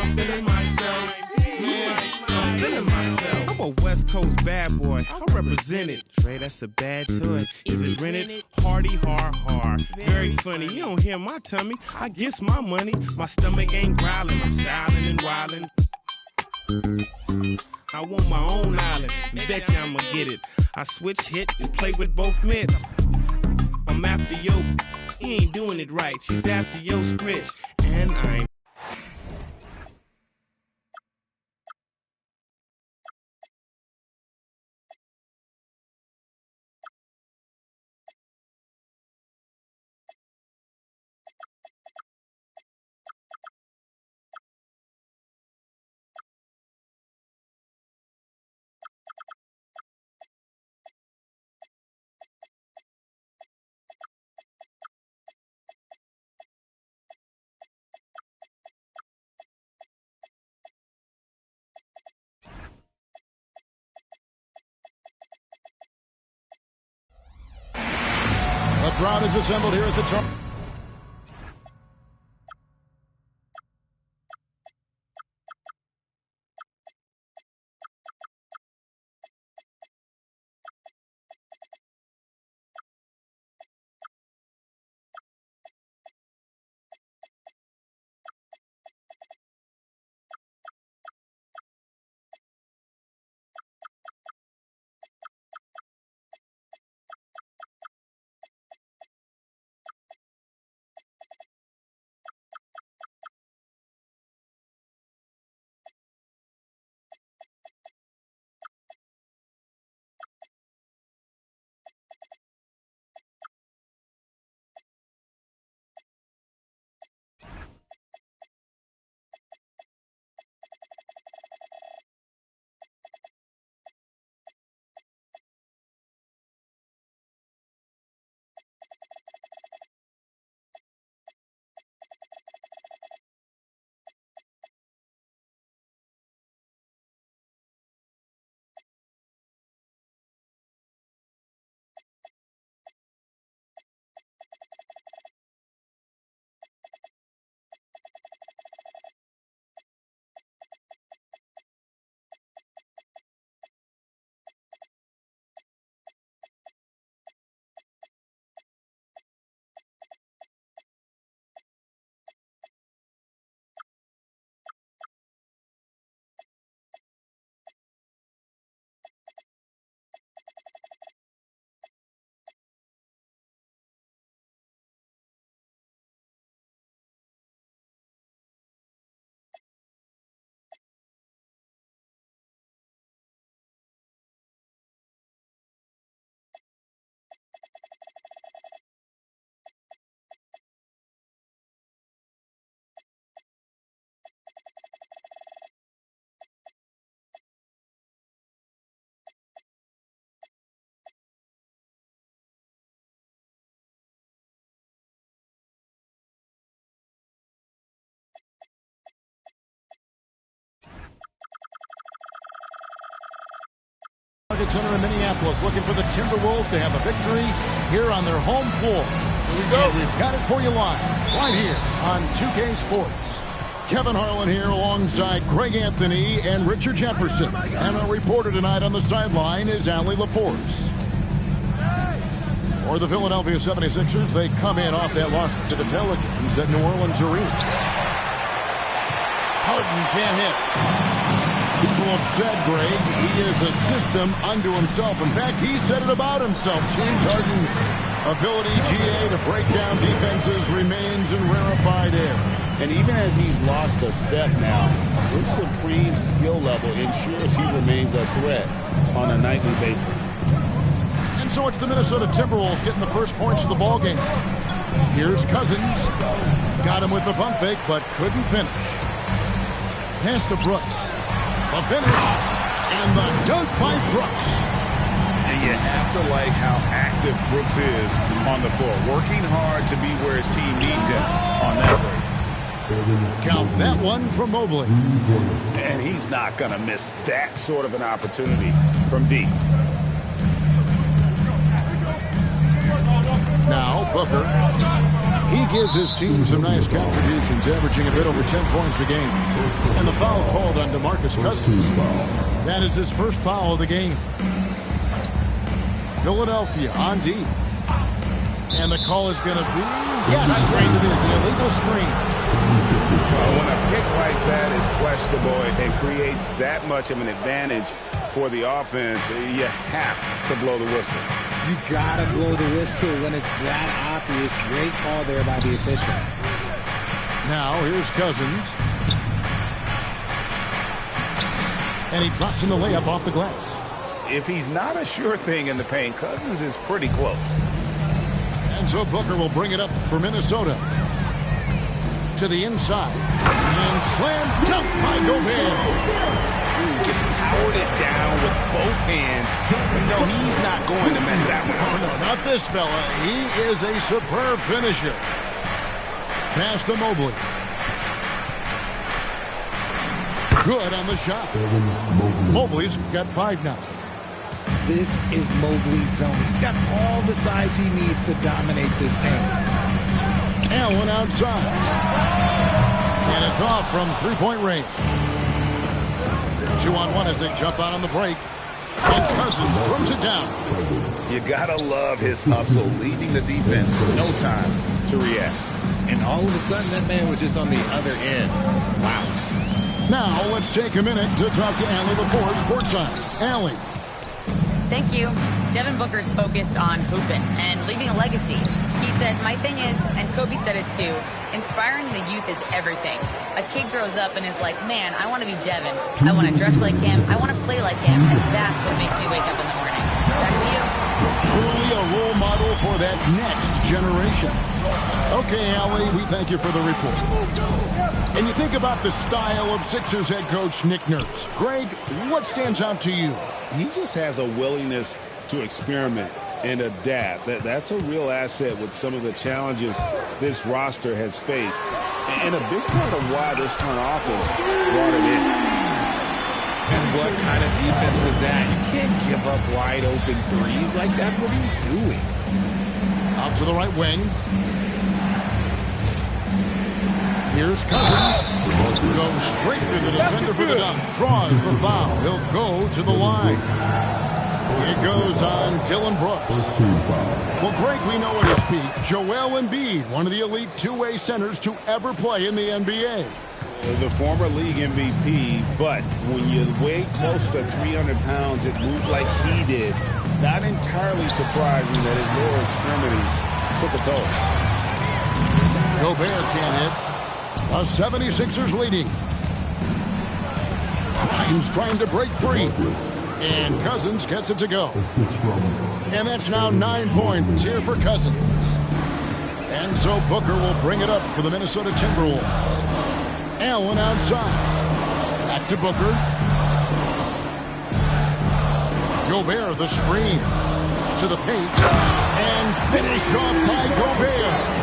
I'm feeling myself. Man, I'm feeling myself. I'm a West Coast bad boy. I represent it. Dre, that's a bad toy. Is it rented? Hardy, hard. Very funny. You don't hear my tummy. I guess my money. My stomach ain't growling. I'm styling and wildin'. I want my own island. Bet you I'ma get it. I switch hit and play with both mitts. I'm after yo. He ain't doing it right. She's after yo scritch. And I'm the crowd is assembled here at the top. Center in Minneapolis looking for the Timberwolves to have a victory here on their home floor. Here we go. And we've got it for you live right here on 2K Sports. Kevin Harlan here alongside Greg Anthony and Richard Jefferson. And our reporter tonight on the sideline is Allie LaForce. For the Philadelphia 76ers, they come in off that loss to the Pelicans at New Orleans Arena. Harden can't hit. People have said, Greg, he is a system unto himself. In fact, he said it about himself. James Harden's ability, GA, to break down defenses remains in rarefied air. And even as he's lost a step now, his supreme skill level ensures he remains a threat on a nightly basis. And so it's the Minnesota Timberwolves getting the first points of the ballgame. Here's Cousins. Got him with the pump fake, but couldn't finish. Pass to Brooks. The finish, and the dunk by Brooks. And you have to like how active Brooks is on the floor, working hard to be where his team needs him on that break. Count that one for Mobley. And he's not going to miss that sort of an opportunity from deep. Now Booker. He gives his team some nice contributions, averaging a bit over 10 points a game. And the foul called on DeMarcus Cousins. That is his first foul of the game. Philadelphia on D. And the call is going to be, yes, it is, an illegal screen. Well, when a pick like that is questionable and creates that much of an advantage for the offense, you have to blow the whistle. You gotta blow the whistle when it's that obvious. Great call there by the official. Now here's Cousins. And he drops in the layup off the glass. If he's not a sure thing in the paint, Cousins is pretty close. And so Booker will bring it up for Minnesota. To the inside. And slam dunk by Gobert. Just powered it down with both hands. But no, he's not going to mess that one up. Oh, no, not this fella. He is a superb finisher. Pass to Mobley. Good on the shot. Mobley's got 5 now. This is Mobley's zone. He's got all the size he needs to dominate this paint. Allen outside. And it's off from three-point range. 2-on-1 as they jump out on the break. And Cousins throws it down. You gotta love his hustle, leaving the defense no time to react. And all of a sudden, that man was just on the other end. Wow. Now let's take a minute to talk to Allie before Sportside. Allie. Thank you. Devin Booker's focused on hooping and leaving a legacy. He said, my thing is, and Kobe said it too, inspiring the youth is everything. A kid grows up and is like, man, I want to be Devin. I want to dress like him. I want to play like him. And that's what makes me wake up in the morning. Back to you. Truly a role model for that next generation. Okay, Allie, we thank you for the report. And you think about the style of Sixers head coach Nick Nurse. Greg, what stands out to you? He just has a willingness to experiment and adapt. That's a real asset with some of the challenges this roster has faced. And a big part of why this front office brought him in. And what kind of defense was that? You can't give up wide open threes like that. What are you doing? Out to the right wing. Here's Cousins. Goes straight to the defender for the dunk. Draws the foul. He'll go to the line. It goes on Dillon Brooks. Well, Greg, we know at his peak, Joel Embiid, one of the elite two-way centers to ever play in the NBA. The former league MVP, but when you weigh close to 300 pounds, it moves like he did. Not entirely surprising that his lower extremities took a toll. Gobert can't hit. The 76ers leading. Grimes trying to break free. And Cousins gets it to go. And that's now 9 points here for Cousins. And so Booker will bring it up for the Minnesota Timberwolves. Allen outside. Back to Booker. Gobert the screen. To the paint. And finished off by Gobert.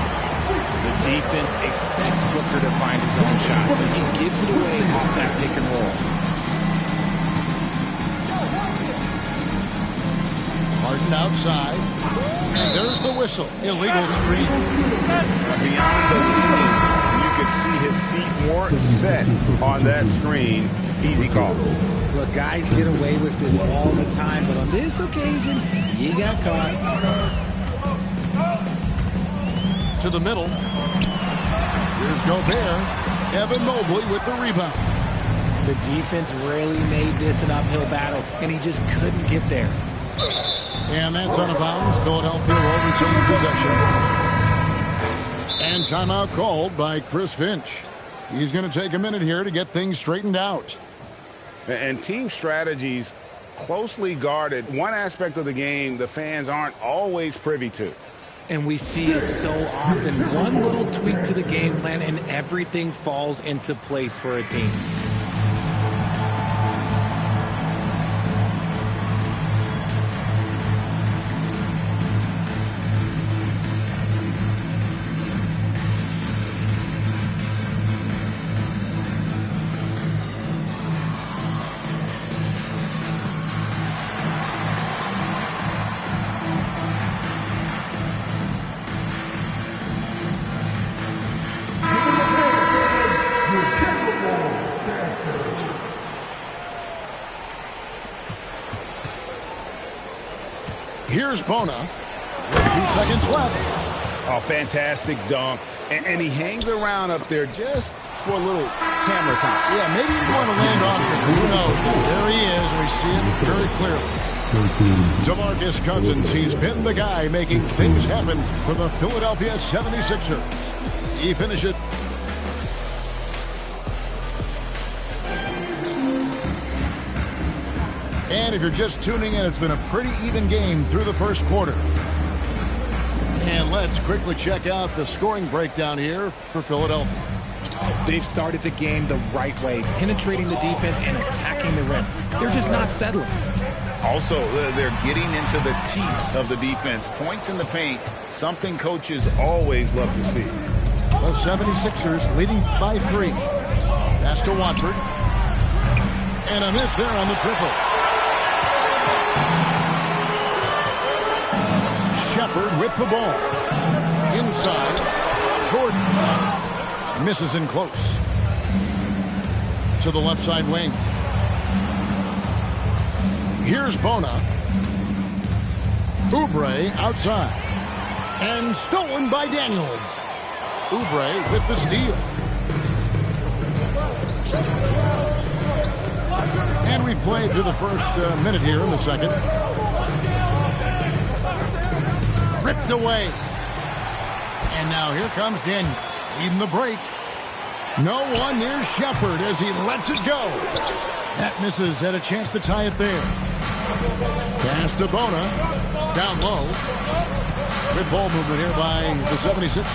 The defense expects Booker to find his own shot, but he gives it away off that pick and roll. Harden outside. And there's the whistle. Illegal screen. Beyond believing, you could see his feet weren't set on that screen. Easy call. Look, guys get away with this all the time, but on this occasion, he got caught. To the middle. Here's Gobert. Evan Mobley with the rebound. The defense really made this an uphill battle, and he just couldn't get there. And that's out of bounds. Philadelphia will retain possession. And timeout called by Chris Finch. He's going to take a minute here to get things straightened out. And team strategies closely guarded. One aspect of the game the fans aren't always privy to. And we see it so often. One little tweak to the game plan and everything falls into place for a team. Here's Bona. With 2 seconds left. Oh, fantastic dunk. And he hangs around up there just for a little camera time. Yeah, maybe he didn't want to land on it. Who knows? There he is. We see it very clearly. DeMarcus Cousins, he's been the guy making things happen for the Philadelphia 76ers. He finished it. And if you're just tuning in, it's been a pretty even game through the first quarter. And let's quickly check out the scoring breakdown here for Philadelphia. They've started the game the right way, penetrating the defense and attacking the rim. They're just not settling. Also, they're getting into the teeth of the defense. Points in the paint, something coaches always love to see. The 76ers leading by 3. Pass to Watford. And a miss there on the triple. Shepard with the ball. Inside. Jordan. Misses in close. To the left side wing. Here's Bona. Oubre outside. And stolen by Daniels. Oubre with the steal. And we've played through the first minute here in the second. Ripped away. And now here comes Daniels. Leading the break. No one near Shepard as he lets it go. That misses. Had a chance to tie it there. Pass to Bona. Down low. Good ball movement here by the 76ers.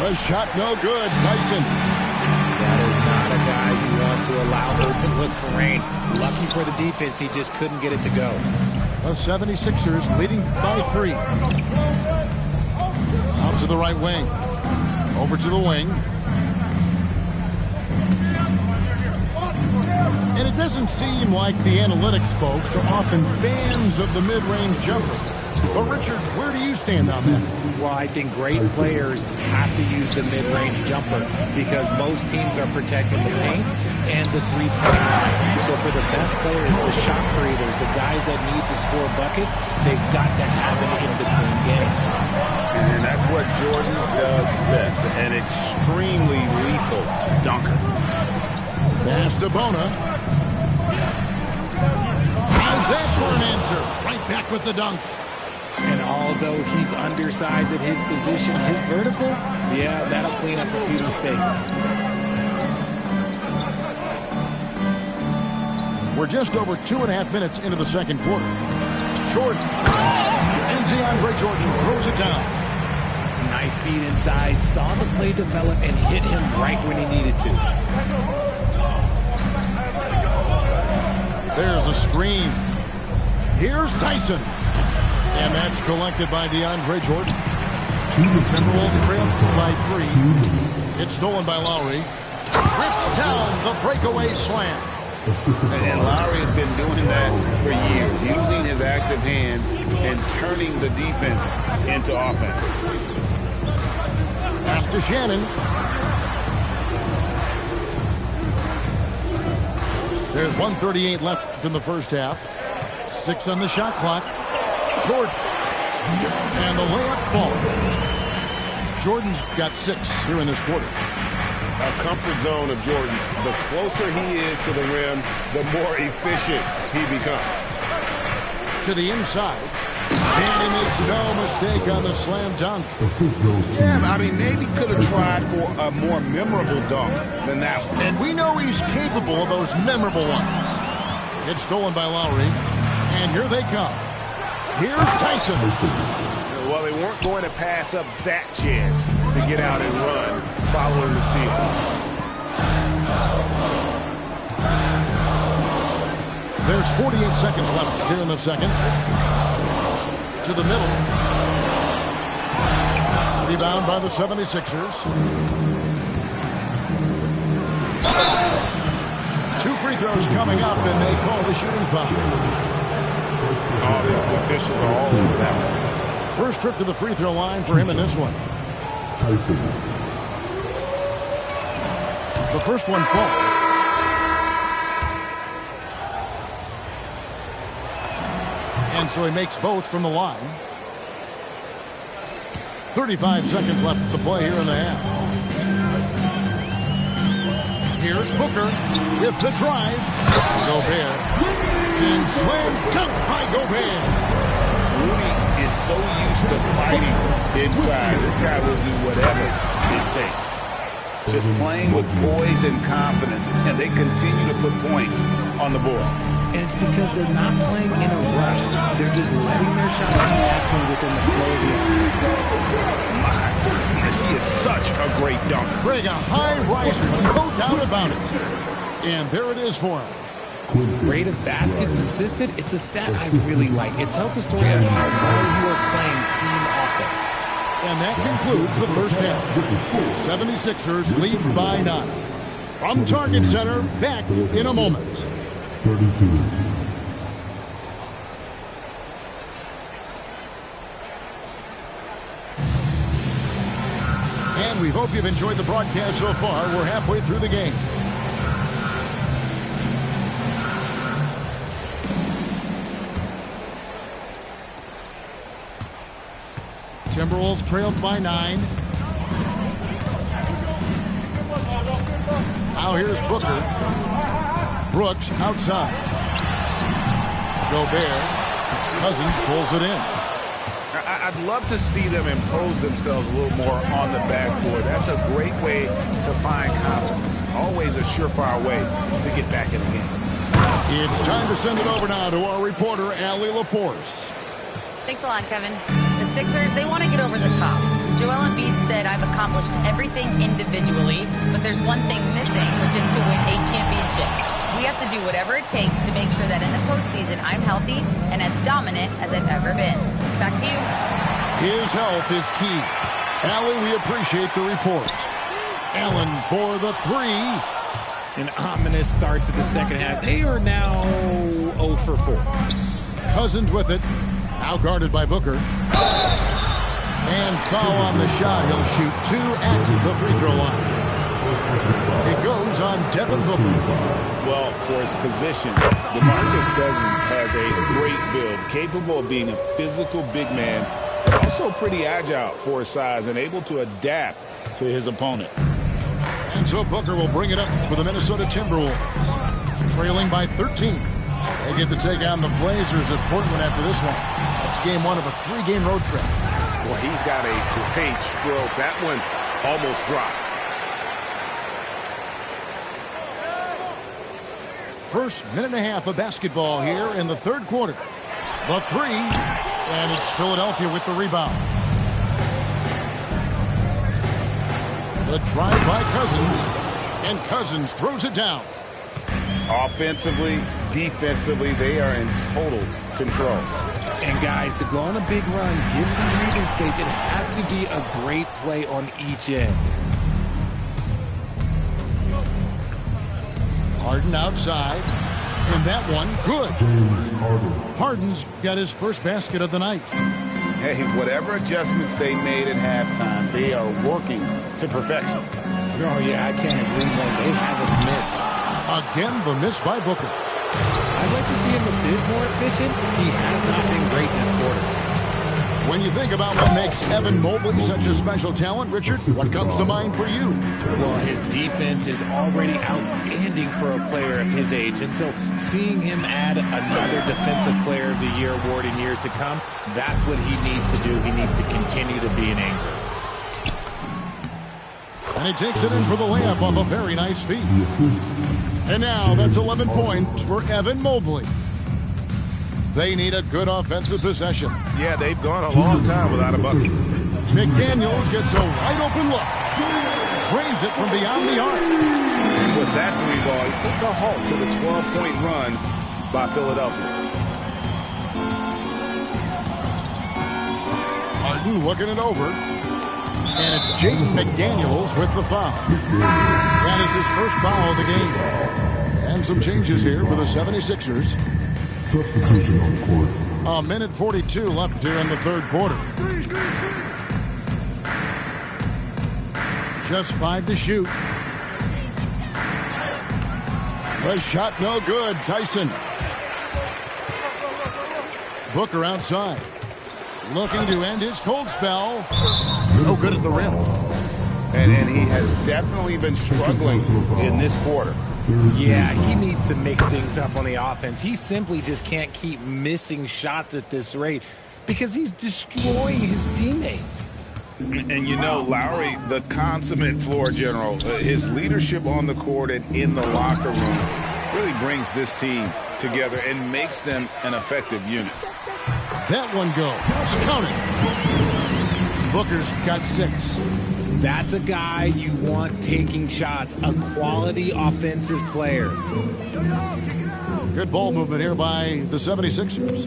The shot no good. Tyson. That is not a guy you want to allow open looks for range. Lucky for the defense, he just couldn't get it to go. The 76ers leading by 3. Out to the right wing. Over to the wing. And it doesn't seem like the analytics folks are often fans of the mid-range jumper. But, Richard, where do you stand on that? Well, I think great players have to use the mid-range jumper because most teams are protecting the paint and the three-point line. So for the best players, the shot creators, the guys that need to score buckets, they've got to have an in-between game. And that's what Jordan does best. An extremely lethal dunker. Pass to Bona. How's that for an answer? Right back with the dunk. And although he's undersized at his position, his vertical, yeah, that'll clean up a few mistakes. We're just over 2.5 minutes into the second quarter. Jordan. And DeAndre Jordan throws it down. Nice feed inside, saw the play develop and hit him right when he needed to. There's a screen. Here's Tyson. And that's collected by DeAndre Jordan. The Timberwolves trail by 3. It's stolen by Lowry. Rips down the breakaway slam. And Lowry has been doing that for years, using his active hands and turning the defense into offense. Pass to Shannon. There's 1:38 left in the first half. 6 on the shot clock. Jordan. And the layup falls. Jordan's got 6 here in this quarter. A comfort zone of Jordan's. The closer he is to the rim, the more efficient he becomes. To the inside. And he makes no mistake on the slam dunk. Yeah, I mean, maybe could have tried for a more memorable dunk than that one. And we know he's capable of those memorable ones. It's stolen by Lowry. And here they come. Here's Tyson. Well, they weren't going to pass up that chance to get out and run following the steal. There's 48 seconds left here in the second. To the middle. Rebound by the 76ers. 2 free throws coming up, and they call the shooting foul. Oh, the officials are all over that one. First trip to the free throw line for him in this one. The first one falls. And so he makes both from the line. 35 seconds left to play here in the half. Here's Booker with the drive. Gobert. And slam dunk by Gobert. Rudy is so used to fighting inside. This guy will do whatever it takes. Just playing with poise and confidence, and they continue to put points on the board. And it's because they're not playing in a rush. They're just letting their shots come naturally within the flow of the offense. My goodness, he is such a great dunk. Greg, a high riser, no doubt about it. And there it is for him. Rate of baskets assisted, it's a stat I really like. It tells the story of how well you are playing team offense. And that concludes the first half. 76ers lead by 9. From Target Center, back in a moment. 32. And we hope you've enjoyed the broadcast so far. We're halfway through the game. Timberwolves trailed by 9. Now here's Booker. Brooks outside. Gobert. Cousins pulls it in. I'd love to see them impose themselves a little more on the backboard. That's a great way to find confidence. Always a surefire way to get back in the game. It's time to send it over now to our reporter, Allie Laforce. Thanks a lot, Kevin. The Sixers, they want to get over the top. Joel Embiid said, I've accomplished everything individually, but there's one thing missing, which is to win a championship. We have to do whatever it takes to make sure that in the postseason I'm healthy and as dominant as I've ever been. Back to you. His health is key. Allie, we appreciate the report. Allen for the 3. An ominous start to the second half. They are now 0 for 4. Cousins with it. Now guarded by Booker. And foul on the shot. He'll shoot 2 at the free throw line. It goes on Devin Booker. Well, for his position, DeMarcus Cousins has a great build, capable of being a physical big man, but also pretty agile for his size and able to adapt to his opponent. And so Booker will bring it up with the Minnesota Timberwolves. Trailing by 13. They get to take on the Blazers at Portland after this one. That's game 1 of a 3-game road trip. Well, he's got a great stroke. That one almost dropped. First minute and a half of basketball here in the third quarter. The 3, and it's Philadelphia with the rebound. The drive by Cousins, and Cousins throws it down. Offensively, defensively, they are in total control. And guys, to go on a big run, get some breathing space, it has to be a great play on each end. Harden outside, and that one, good. Harden's got his first basket of the night. Hey, whatever adjustments they made at halftime, they are working to perfection. Oh, yeah, I can't agree more. They haven't missed. Again, the miss by Booker. I'd like to see him a bit more efficient. He has not been great this quarter. When you think about what makes Evan Mobley such a special talent, Richard, what comes to mind for you? Well, his defense is already outstanding for a player of his age. And so seeing him add another Defensive Player of the Year award in years to come, that's what he needs to do. He needs to continue to be an anchor. And he takes it in for the layup off a very nice feed. And now that's 11 points for Evan Mobley. They need a good offensive possession. Yeah, they've gone a long time without a bucket. McDaniels gets a wide open look. Drains it from beyond the arc. And with that 3-ball, he puts a halt to the 12-point run by Philadelphia. Harden looking it over. And it's Jaden McDaniels with the foul. That is his first foul of the game. And some changes here for the 76ers. Substitution on the court. A minute 42 left here in the third quarter. Just 5 to shoot. The shot no good. Tyson. Booker outside. Looking to end his cold spell. No good at the rim. And he has definitely been struggling in this quarter. Yeah, he needs to mix things up on the offense. He simply just can't keep missing shots at this rate because he's destroying his teammates. And you know, Lowry, the consummate floor general, his leadership on the court and in the locker room really brings this team together and makes them an effective unit. That one goes. Count it. Booker's got 6. That's a guy you want taking shots, a quality offensive player. Good ball movement here by the 76ers.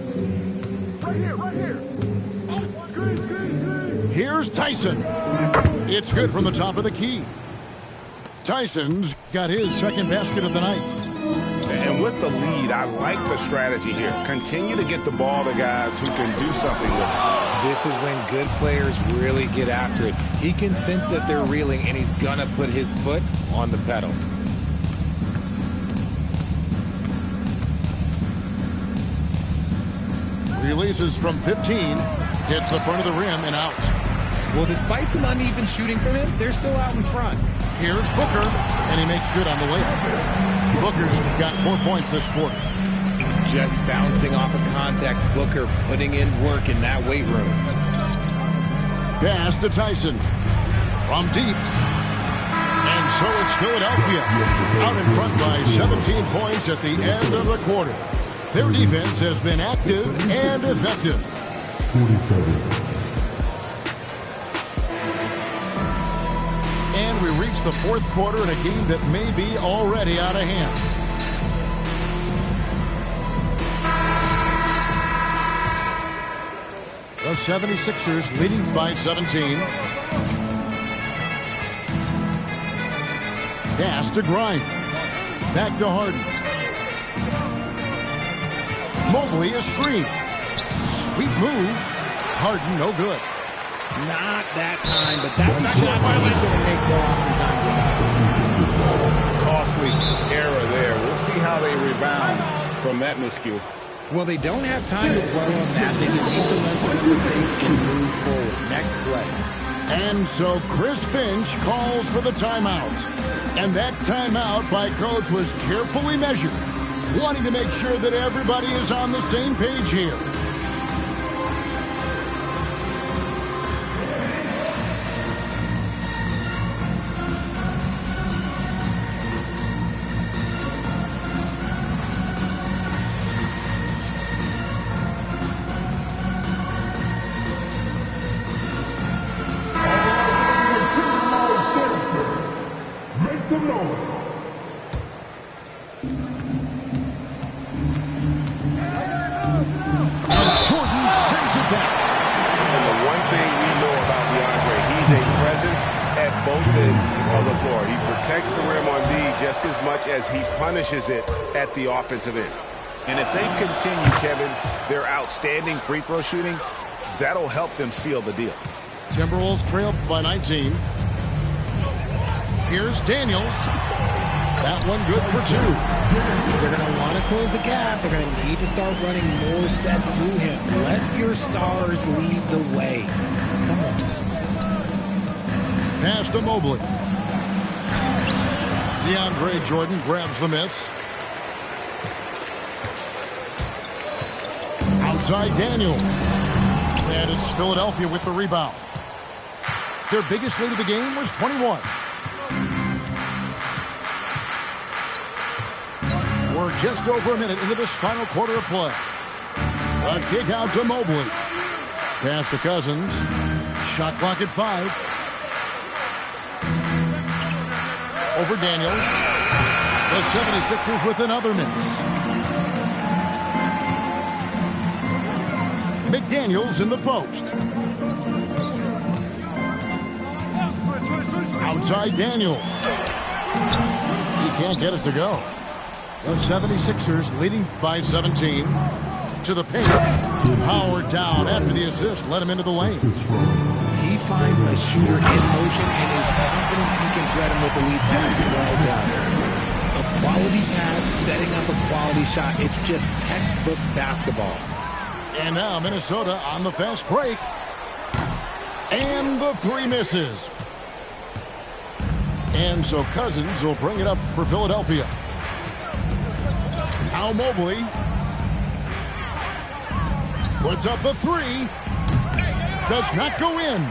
Right here. Screen. Here's Tyson. It's good from the top of the key. Tyson's got his second basket of the night. And with the lead, I like the strategy here. Continue to get the ball to guys who can do something with it. This is when good players really get after it. He can sense that they're reeling, and he's going to put his foot on the pedal. Releases from 15. Hits the front of the rim and out. Well, despite some uneven shooting from him, they're still out in front. Here's Booker, and he makes good on the layup. Booker's got 4 points this quarter. Just bouncing off of contact, Booker putting in work in that weight room. Pass to Tyson. From deep. And so it's Philadelphia. Out in front by 17 points at the end of the quarter. Their defense has been active and effective. 47. And we reach the fourth quarter in a game that may be already out of hand. The 76ers leading by 17. Pass to Grimes. Back to Harden. Mobley a screen. Sweet move. Harden no good. Not that time, but that's a shot that he's going to make more oftentimes. Costly error there. We'll see how they rebound from that miscue. Well, they don't have time to dwell on that. They just need to learn from the mistakes and move forward. Next play. And so Chris Finch calls for the timeout. And that timeout by Coach was carefully measured, wanting to make sure that everybody is on the same page here. As he punishes it at the offensive end. And if they continue, Kevin, their outstanding free throw shooting, that'll help them seal the deal. Timberwolves trail by 19. Here's Daniels. That one good for 2. They're going to want to close the gap. They're going to need to start running more sets through him. Let your stars lead the way. Come on. Pass to Mobley. DeAndre Jordan grabs the miss. Outside Daniel. And it's Philadelphia with the rebound. Their biggest lead of the game was 21. We're just over a minute into this final quarter of play. A kick out to Mobley. Pass to Cousins. Shot clock at 5. Over Daniels. The 76ers with another miss. McDaniels in the post. Outside Daniel. He can't get it to go. The 76ers leading by 17. To the paint. Howard down after the assist. Let him into the lane. He finds a shooter in motion and is confident he can thread him with the lead pass. Well done. A quality pass, setting up a quality shot. It's just textbook basketball. And now Minnesota on the fast break. And the three misses. And so Cousins will bring it up for Philadelphia. Now Mobley puts up the three. Does not go in.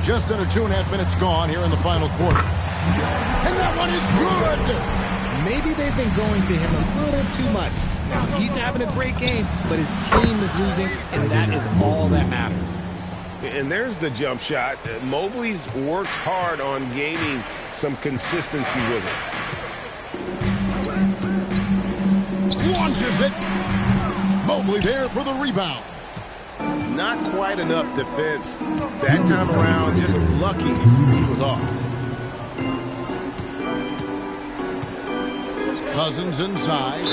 Just under 2.5 minutes gone here in the final quarter. And that one is good. Maybe they've been going to him a little too much. Now, he's having a great game, but his team is losing, and that is all that matters. And there's the jump shot. Mobley's worked hard on gaining some consistency with it. Launches it. Mobley there for the rebound. Not quite enough defense. That time around, just lucky he was off. Cousins inside.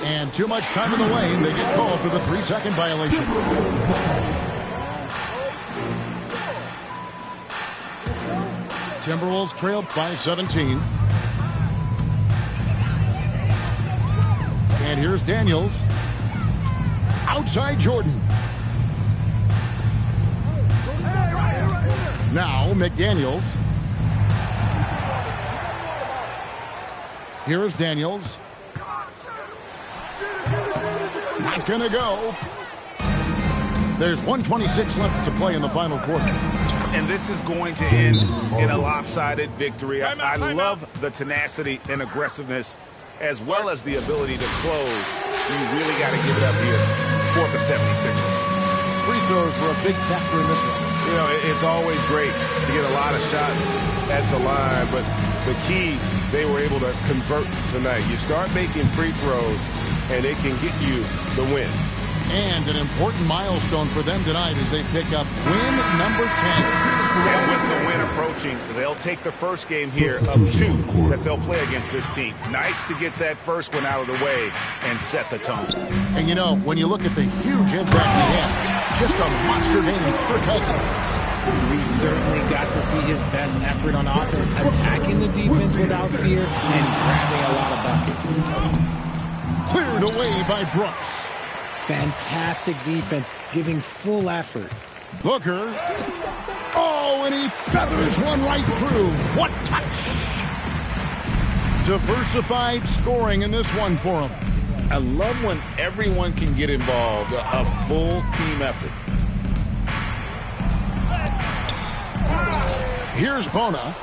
And too much time in the lane. They get called for the 3-second violation. Timberwolves trailed by 17. And here's Daniels. Outside Jordan. Now McDaniels. Here is Daniels. Not gonna go. There's 1:26 left to play in the final quarter. And this is going to end in a lopsided victory. I love the tenacity and aggressiveness as well as the ability to close. You really got to give it up here for the 76ers. Free throws were a big factor in this one. You know, it's always great to get a lot of shots at the line, but the key, they were able to convert tonight. You start making free throws, and it can get you the win. And an important milestone for them tonight as they pick up win number 10. And with the win approaching, they'll take the first game here of 2 that they'll play against this team. Nice to get that first one out of the way and set the tone. And you know, when you look at the huge impact he had, just a monster game for Cousins. We certainly got to see his best effort on offense, attacking the defense without fear and grabbing a lot of buckets. Cleared away by Brooks. Fantastic defense, giving full effort. Booker. Oh, and he feathers one right through. What touch! Diversified scoring in this one for him. I love when everyone can get involved, a full team effort. Here's Bona.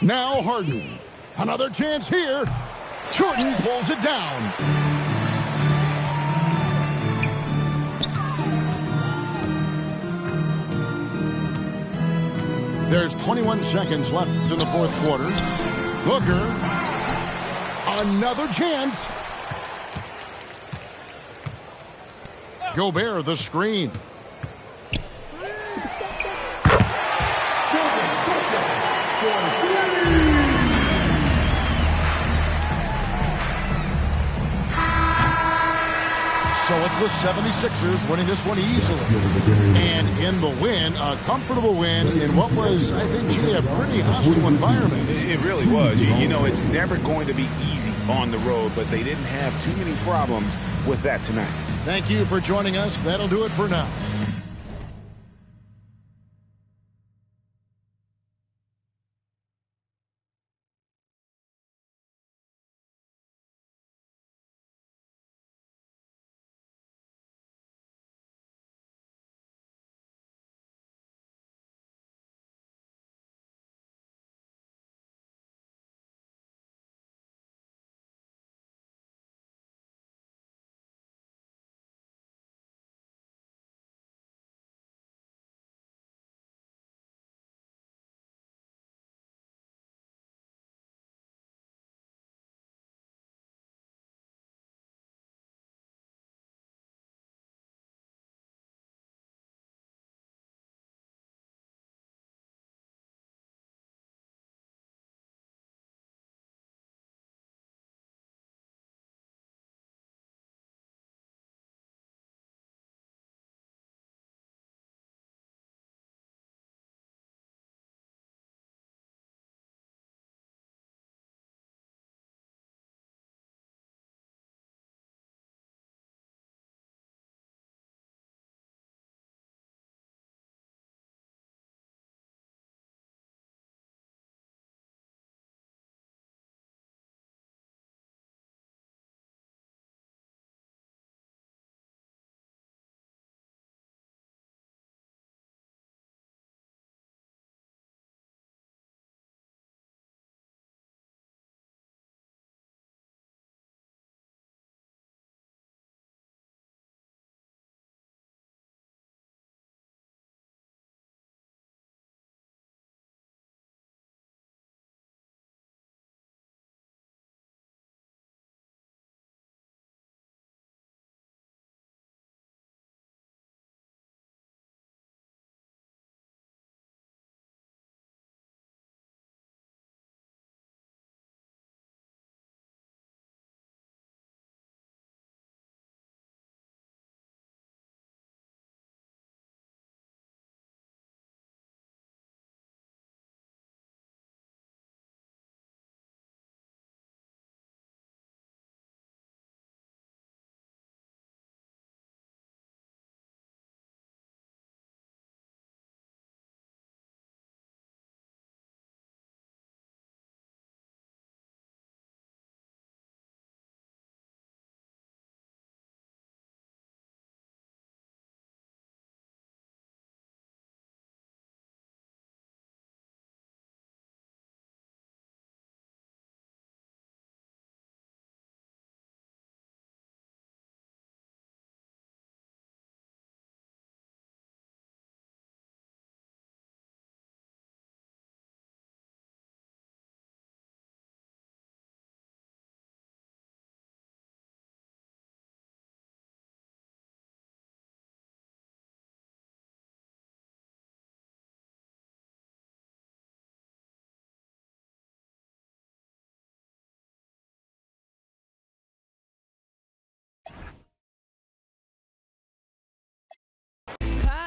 Now Harden. Another chance here. Jordan pulls it down. There's 21 seconds left in the fourth quarter. Booker. Another chance. Gobert the screen. So it's the 76ers winning this one easily. And in the win, a comfortable win in what was, I think, Jay, a pretty hostile environment. It really was. You know, it's never going to be easy on the road, but they didn't have too many problems with that tonight. Thank you for joining us. That'll do it for now.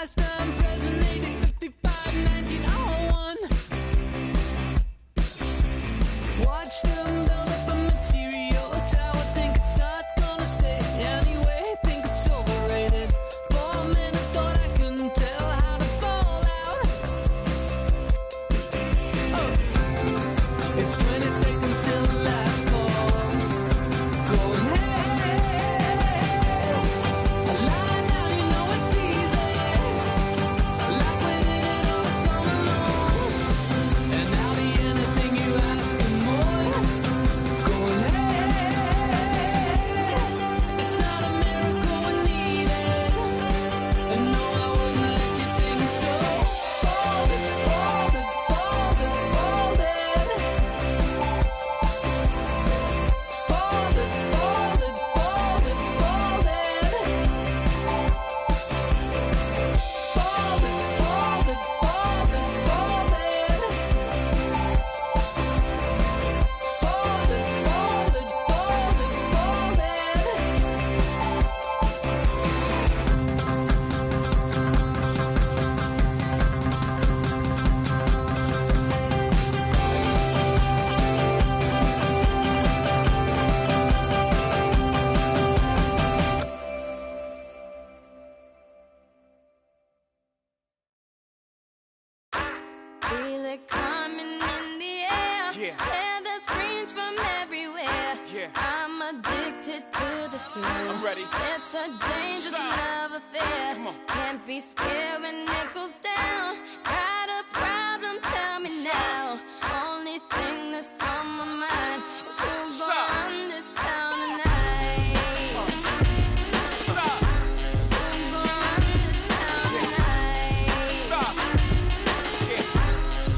last time President 55, 1901. Watch them build up a material tower. Think it's not gonna stay anyway. Think it's overrated. For a minute thought I couldn't tell how to fall out. Oh, it's 20 seconds till the last call. Going hey, a lie now, you know it's easy. Like we did it all summer long. And I'll be anything you ask and more. Going hey, it's not a miracle we needed. And no, I wouldn't let you think so. Fold it, fold it, fold it, fold it. Fold it, fold it, fold it, fold it. Fold it, fold it, fold it, fold it. Fold it, fold it, fold it, fold it. Feel it coming in the air. Hear the screams from everywhere. I'm addicted to the thrill. I'm ready. It's a dangerous love affair. Can't be scared when it goes down. Got a problem? Tell me now. Only thing that's on my mind is who's gonna run this town tonight. Who's gonna run this town tonight?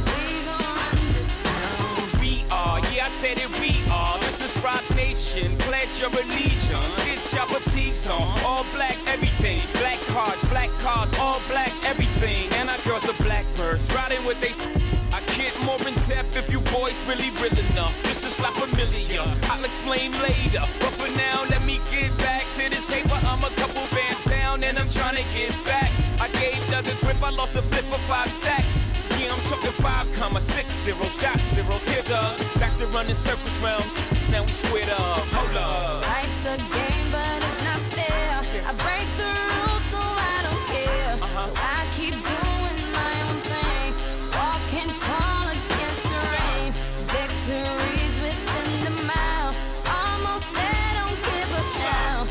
We gon' run this town. We are, yeah, I said it, we are. This is Rock Nation, pledge your allegiance. Get your fatigues on, all black everything. Black cars, all black everything. And our girls are blackbirds, riding with they. I get more in depth if you boys really real enough. This is La Familia, I'll explain later. But for now, let me get back to this paper. I'm a couple bands down and I'm trying to get back. I gave Doug a grip, I lost a flip for 5 stacks. Yeah, I'm talking 5,60, shot zeros. Here, Doug, back to running circles round. Now we squared up, hold up. Life's a game, but it's not fair. I break the rules, so I don't care. So I keep doing my own thing. Walking tall against the rain. Victories within the mile. Almost there, don't give up now.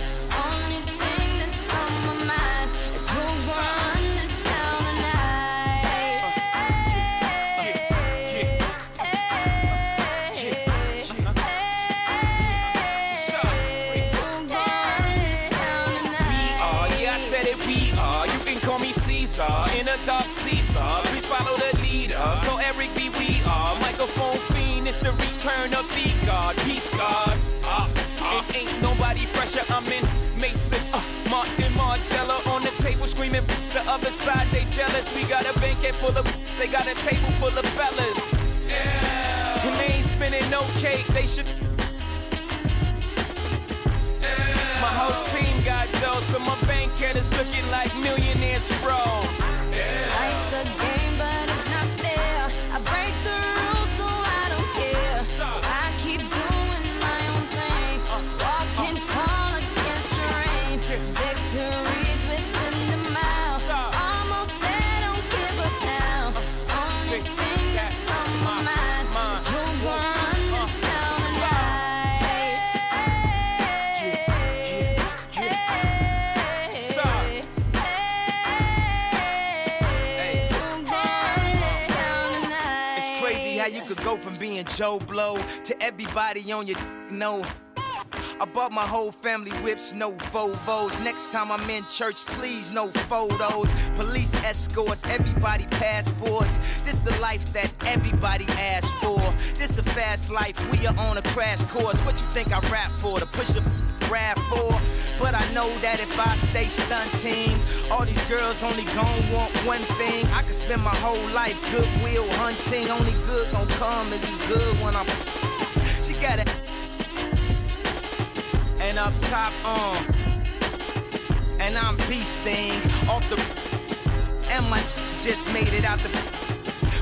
Only thing that's on my mind is who's gonna run this town tonight. In a dark Caesar, please follow the leader. So Eric B, we are microphone fiend. It's the return of the God, peace God. It ain't nobody fresher. I'm in Mason, Martin Margiela on the table screaming. The other side they jealous. We got a banquet full of. They got a table full of fellas. Yeah. And they ain't spinning no cake. They should. My whole team got dough, so my bank account is looking like millionaires, bro. Life's a game, but it's not fair. I break the rules, so I don't care. So I keep doing my own thing. Walking tall against the rain. Victories within the mile. Almost there, don't give up now. Only thing that's on my mind is who's gonna run this town tonight. It's crazy how you could go from being Joe Blow to everybody on your know. I bought my whole family whips, no Volvos. Next time I'm in church, please, no photos. Police escorts, everybody passports. This the life that everybody asks for. This a fast life, we are on a crash course. What you think I rap for? To push a rap for? But I know that if I stay stunting, all these girls only gon' want one thing. I could spend my whole life goodwill hunting. Only good gon' come is as good when I'm. She got it. And up top, and I'm beasting off the and my just made it out the.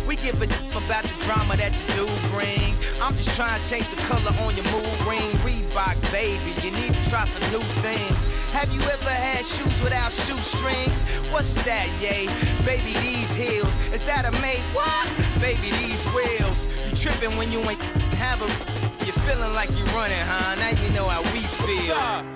We give a about the drama that you do bring. I'm just trying to change the color on your mood ring. Reebok, baby, you need to try some new things. Have you ever had shoes without shoestrings? What's that, yay? Baby, these heels, is that a made what? Baby, these wheels. You tripping when you ain't have a. You're feeling like you're running, huh? Now you know how we feel.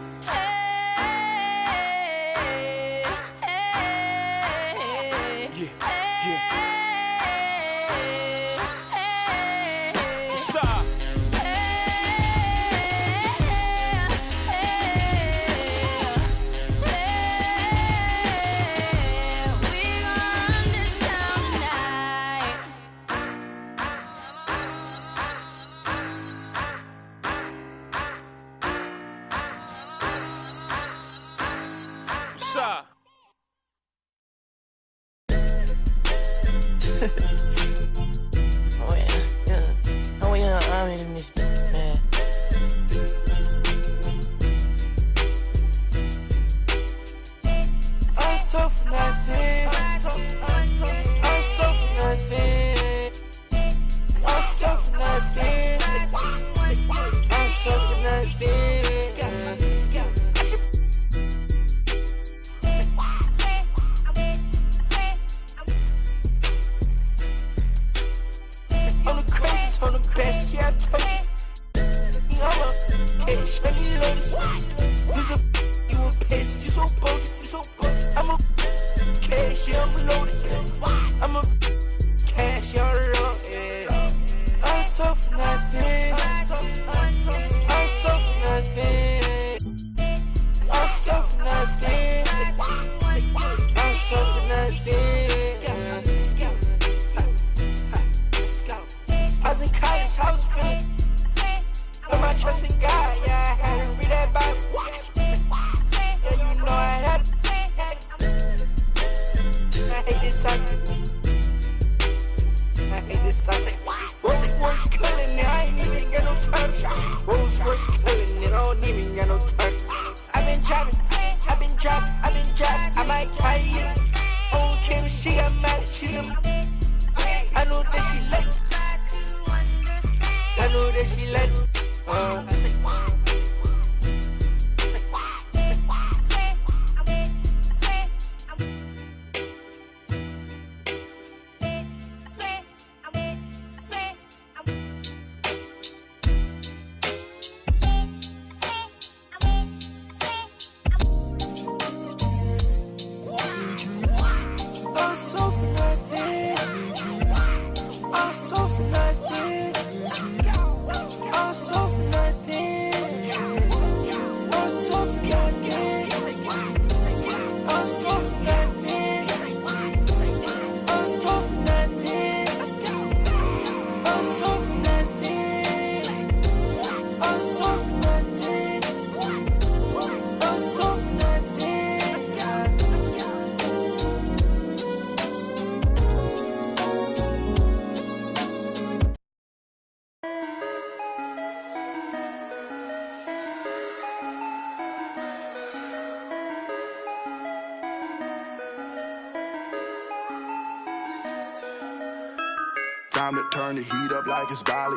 Time to turn the heat up like it's Bali.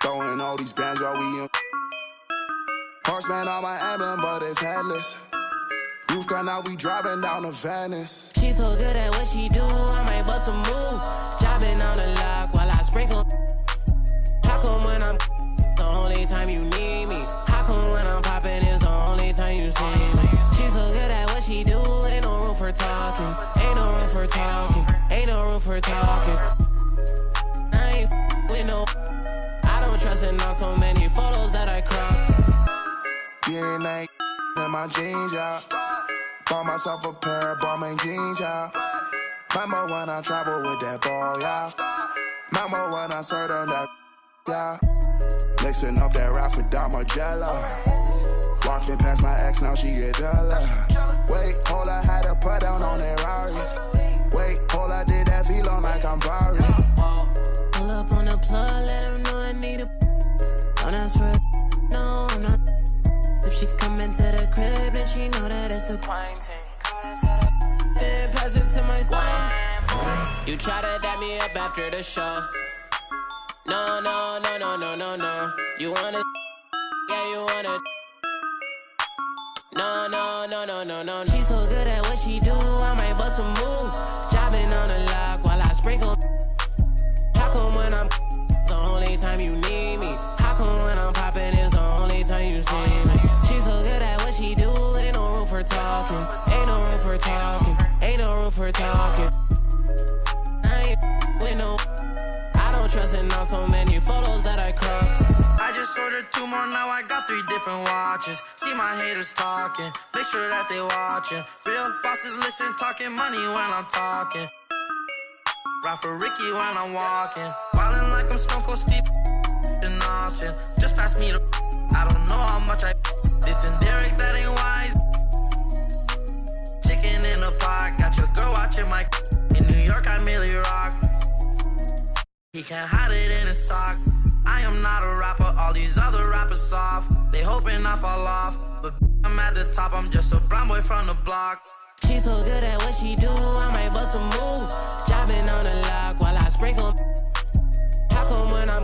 Throwing all these bands while we in. Horseman on my emblem, but it's headless. You've gone out, we driving down to Venice. She's so good at what she do, I might bust a move. Dropping on the lock while I sprinkle. How come when I'm the only time you need me? How come when I'm popping is the only time you see me? She's so good at what she do, ain't no room for talking. Ain't no room for talking. Ain't no room for talking. I ain't with no. I don't trust in not so many photos that I cropped. DNA in my jeans, yeah. Bought myself a pair of Balmain jeans, yeah. Remember when I traveled with that ball, yeah. Remember when I served on that, yeah. Mixing up that rap for Damagella. Walking past my ex, now she get duller. Wait, hold, I had to put down on that Rari. Wait, hold, I did that feel on like I'm Barry. Pull up on the plug, let him know I need a. Don't ask for a. No, I'm not. If she come into the crib, then she know that it's a pine thing. Then pass it to my You try to dap me up after the show. No, no, no, no, no, no, no. You wanna, yeah, you wanna. No, no, no, no, no, no. She's so good at what she do, I might bust a move. Jobbing on the lock while I sprinkle. How come when I'm the only time you need me? How come when I'm popping is the only time you see me? She's so good at what she do, ain't no room for talking. Ain't no room for talking. Ain't no room for talking. I ain't with no. I don't trust in all so many photos that I cropped. I just ordered 2 more, now I got 3 different watches. See my haters talking, make sure that they watching. Real bosses listen, talking money when I'm talking. Ride for Ricky when I'm walking. Wildin' like I'm Stone Cold Steve in Austin. Just pass me the. I don't know how much I. This and Derek, that ain't wise. Chicken in a pot, got your girl watching my. In New York, I merely rock. He can't hide it in his sock. I am not a rapper, all these other rappers soft. They hoping I fall off, but I'm at the top, I'm just a brown boy from the block. She's so good at what she do, I might bust a move. Jobbing on the lock while I sprinkle. How come when I'm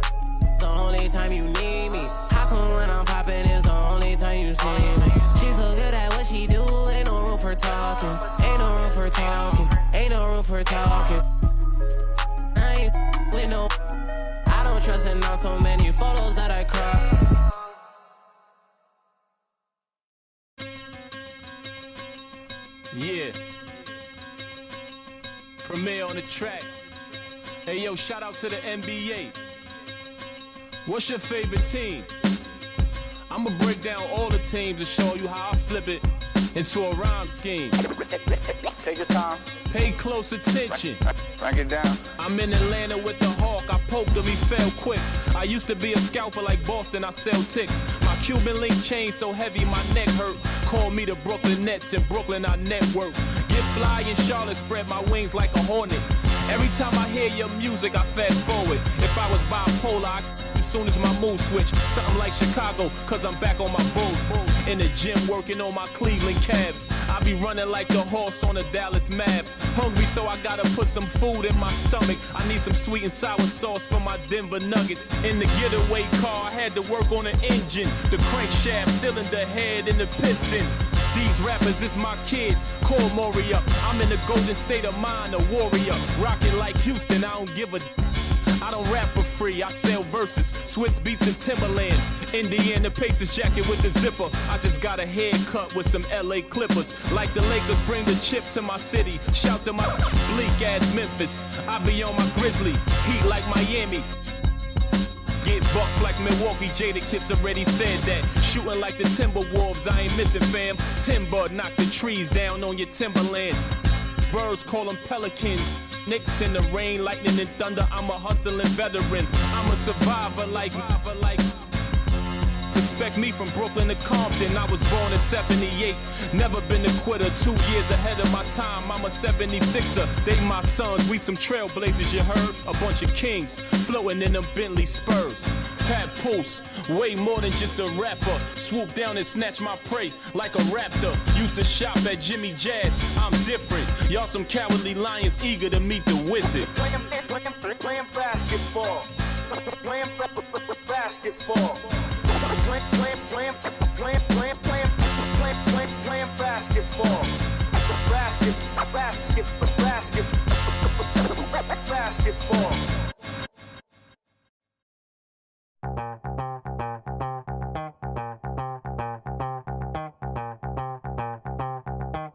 the only time you need me? How come when I'm popping is the only time you see me? She's so good at what she do, ain't no room for talking. Ain't no room for talking. Ain't no room for talking. I ain't with no. I don't trust in all so many photos that I cropped. Yeah. Premier on the track. Hey yo, shout out to the NBA. What's your favorite team? I'ma break down all the teams and show you how I flip it into a rhyme scheme. Take your time. Pay close attention. Break it down. I'm in Atlanta with the Hawk. I poked him, he fell quick. I used to be a scalper like Boston, I sell ticks. My Cuban link chain so heavy my neck hurt. Call me the Brooklyn Nets, in Brooklyn I network. Get fly in Charlotte, spread my wings like a hornet. Every time I hear your music, I fast forward. If I was bipolar, I as soon as my mood switch. Something like Chicago, cause I'm back on my bull. In the gym working on my Cleveland Cavs. I be running like the horse on the Dallas Mavs. Hungry, so I gotta put some food in my stomach. I need some sweet and sour sauce for my Denver Nuggets. In the getaway car, I had to work on the engine, the crankshaft, cylinder head, and the pistons. These rappers is my kids, call Maury up. I'm in the golden state of mind, a warrior. Rockin' like Houston, I don't give a. I don't rap for free, I sell verses, Swiss beats and Timberland. Indiana Pacers jacket with the zipper. I just got a haircut with some LA Clippers. Like the Lakers bring the chip to my city. Shout to my bleak ass Memphis. I be on my Grizzly, heat like Miami. Get bucks like Milwaukee, Jadakiss already said that. Shooting like the Timberwolves, I ain't missing fam. Timber, knock the trees down on your timberlands. Birds call them pelicans. Knicks in the rain, lightning and thunder. I'm a hustling veteran. I'm a survivor like. Respect me from Brooklyn to Compton. I was born in 78. Never been a quitter. 2 years ahead of my time. I'm a 76er. They my sons. We some trailblazers, you heard? A bunch of kings floating in them Bentley Spurs. Pat Pulse, way more than just a rapper. Swoop down and snatch my prey like a raptor. Used to shop at Jimmy Jazz. I'm different. Y'all some cowardly lions eager to meet the wizard. Playing basketball. Playing basketball. Playing basketball. Basketball.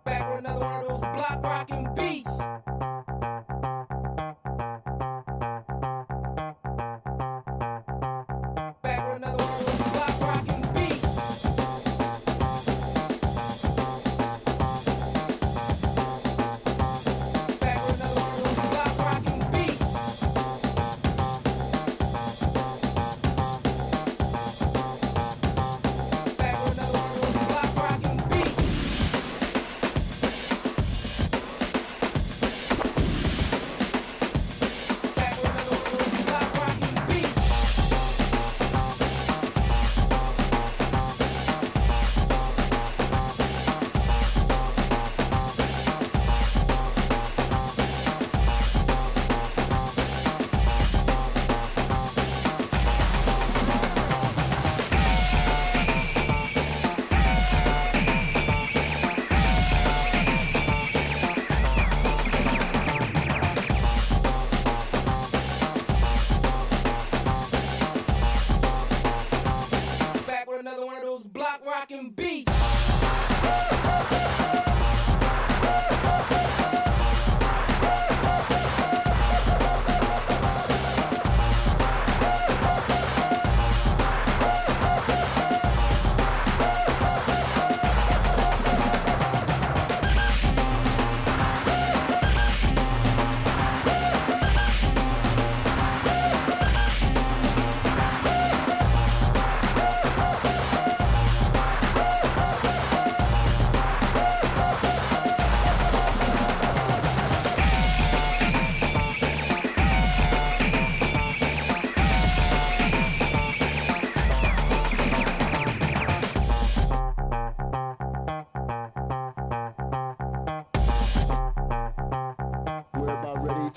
Back with another one of those block rocking beats. Back with another one of those block rocking beats. Back with another one of those block rocking beats.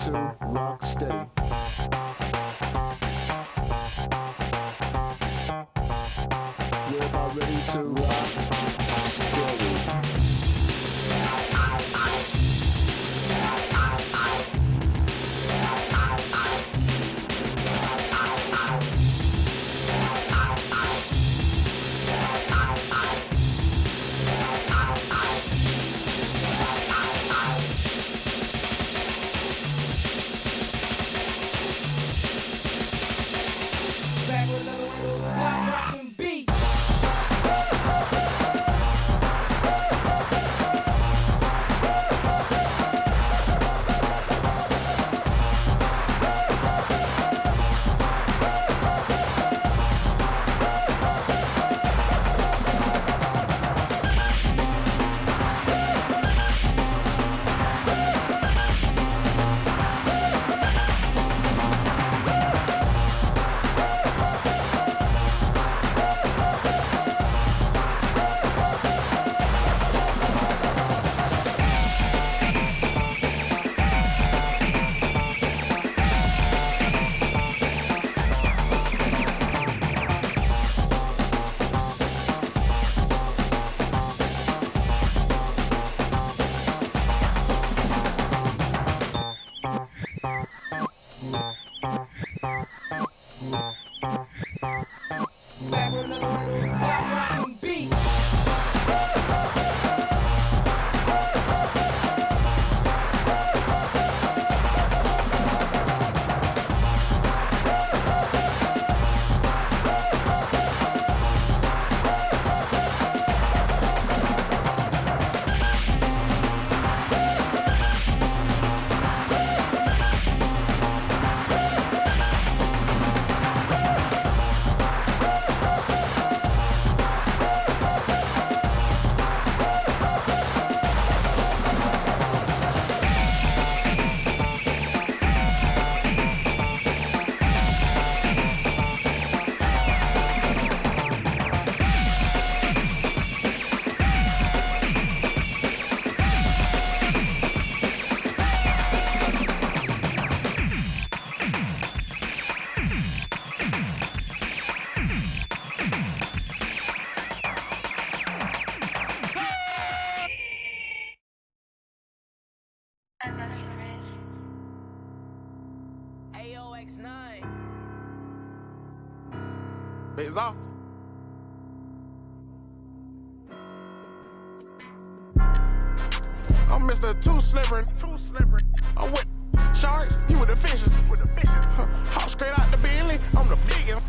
to rock steady. We're about ready to rock steady. Back with another one of those block rockin' beats. Back with another one of those block rockin' beats. AOX9. Biz off. I'm Mr. Too Slivering. I'm with sharks, you with the fishes. Hop straight out the Bentley, I'm the biggest.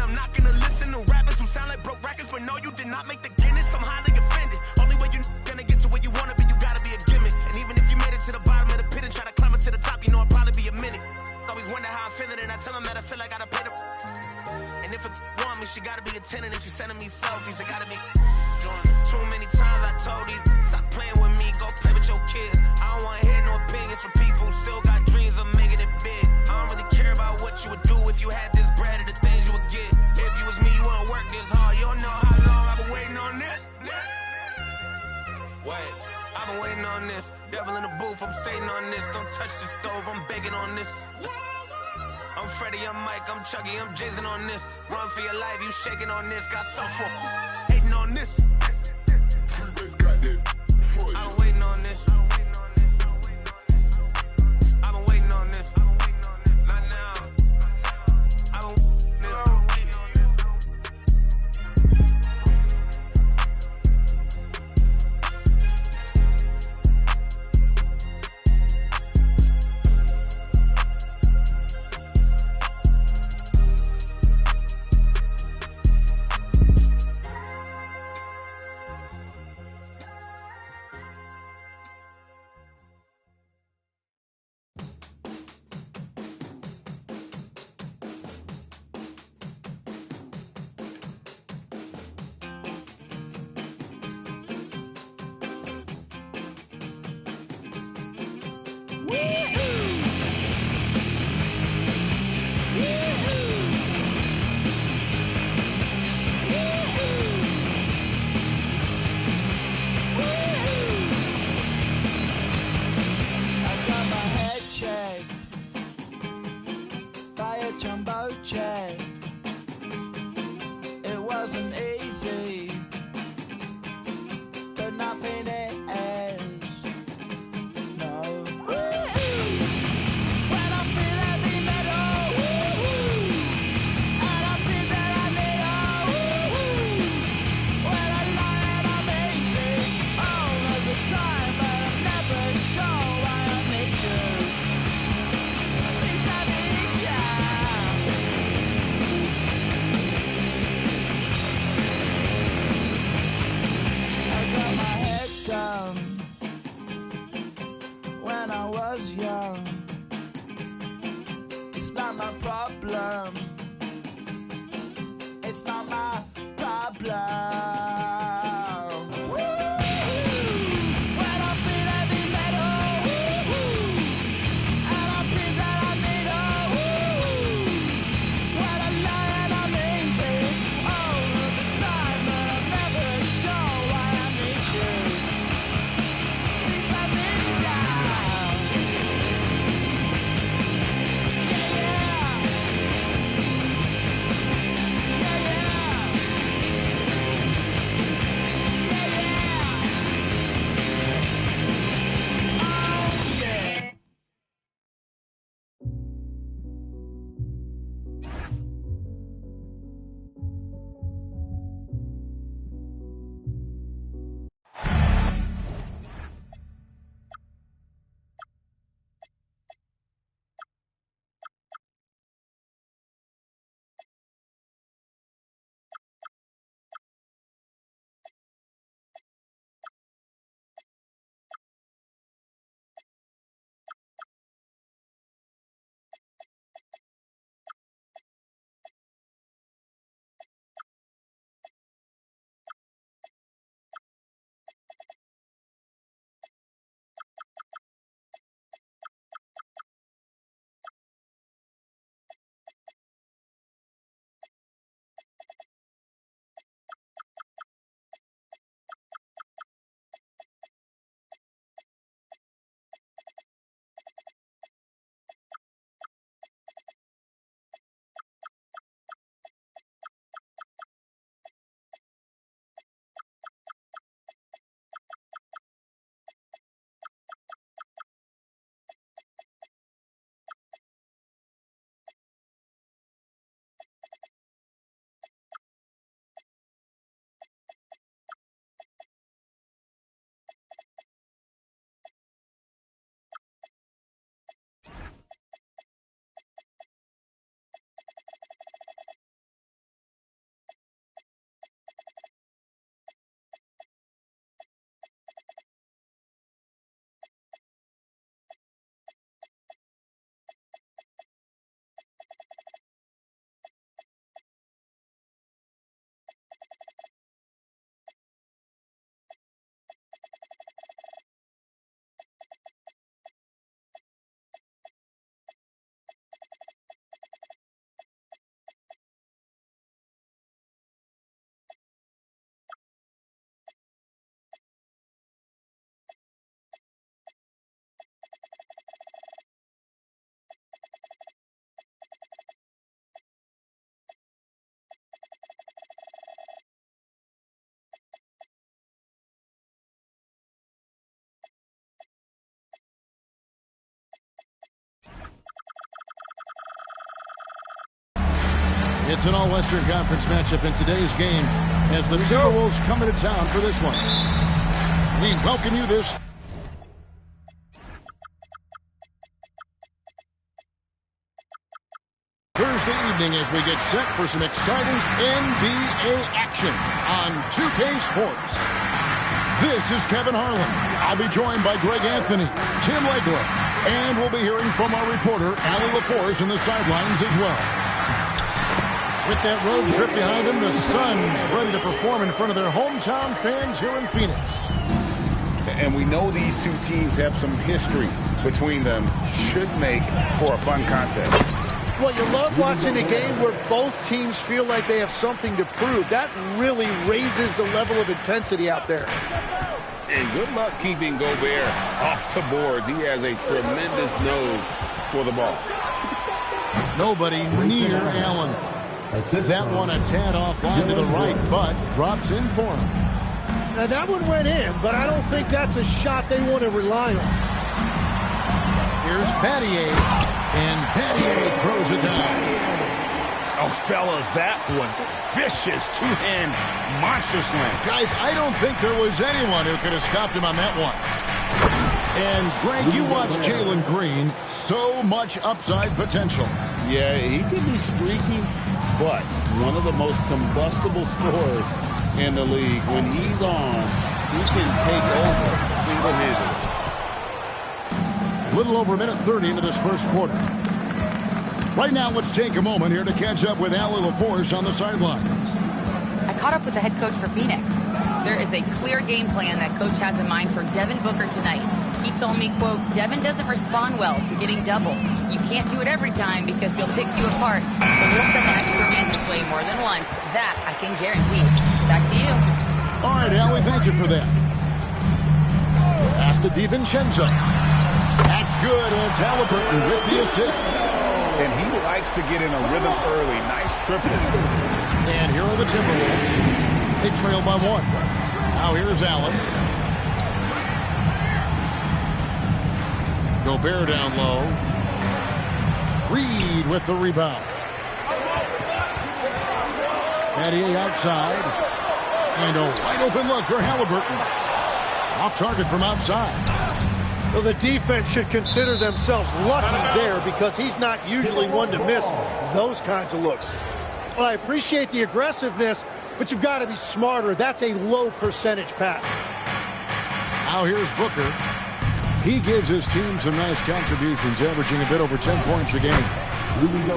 I'm not gonna listen to rappers who sound like broke records, but no, you did not make the Guinness. I'm highly offended. Only way you gonna get to where you wanna be, you gotta be a gimmick. And even if you made it to the bottom of the pit and try to climb it to the top, you know it'll probably be a minute. Always wonder how I feel it, and I tell them that I feel like I gotta pay the. And if it want me, she gotta be attending. If she sending me selfies, it gotta be. Too many times I told you, stop playing with me, go play with your kids. I don't wanna hear no opinions from people who still got dreams of making it big. I don't really care about what you would do if you had this bread or the things you would get. If you was me, you wouldn't work this hard. You don't know how long I've been waiting on this. Wait, I've been waiting on this. Devil in the booth, I'm Satan on this. Don't touch the stove, I'm baking on this. I'm Freddie, I'm Mike, I'm Chucky, I'm Jason on this. Run for your life, you shaking on this. Got softball, hating on this. I've been waiting on this. I've been waiting on this. Not now. I've been waiting on this. jumbo jet. It wasn't easy, but nothing is. No. When I feel heavy metal, and I feel that I need when I lie and I'm easy all of the time, but I'm never sure why I need you. At least I need ya. I got my head down when I was young. It's not my problem. It's not my problem. When I feel heavy metal, and I feel that I need when I lie and I'm easy all of the time, but I'm never sure why I need you. At least I need ya. It's an all-Western Conference matchup in today's game as the Timberwolves come into town for this one. We welcome you this Thursday evening as we get set for some exciting NBA action on 2K Sports. This is Kevin Harlan. I'll be joined by Greg Anthony, Tim Legler, and we'll be hearing from our reporter, Allie LaForce, in the sidelines as well. With that road trip behind him, the Suns ready to perform in front of their hometown fans here in Phoenix. And we know these two teams have some history between them. Should make for a fun contest. Well, you love watching a game where both teams feel like they have something to prove. That really raises the level of intensity out there. And good luck keeping Gobert off the boards. He has a tremendous nose for the ball. Nobody near Allen. That one a tad offline to the right, but drops in for him. Now that one went in, but I don't think that's a shot they want to rely on. Here's Pattier, and Pattier throws it down. Oh, fellas, that was vicious two-hand monster slam. Guys, I don't think there was anyone who could have stopped him on that one. And, Greg, you watch Jalen Green. So much upside potential. Yeah, he could be streaky, but one of the most combustible scorers in the league. When he's on, he can take over single-handedly. A little over a minute 30 into this first quarter. Right now, let's take a moment here to catch up with Allie LaForce on the sidelines. I caught up with the head coach for Phoenix. There is a clear game plan that coach has in mind for Devin Booker tonight. He told me, quote, Devin doesn't respond well to getting doubled. You can't do it every time because he'll pick you apart. But we'll send the extra man this way more than once. That I can guarantee. Back to you. All right, Allie, thank you for that. Pass to DiVincenzo. That's good, and it's Halliburton with the assist. And he likes to get in a rhythm early. Nice triple. And here are the Timberwolves. They trail by one. Now here's Allen. Gobert down low. Reed with the rebound. Pattier outside. And a wide open look for Halliburton. Off target from outside. Well, the defense should consider themselves lucky there because he's not usually one to miss those kinds of looks. Well, I appreciate the aggressiveness, but you've got to be smarter. That's a low percentage pass. Now here's Booker. He gives his team some nice contributions, averaging a bit over 10 points a game.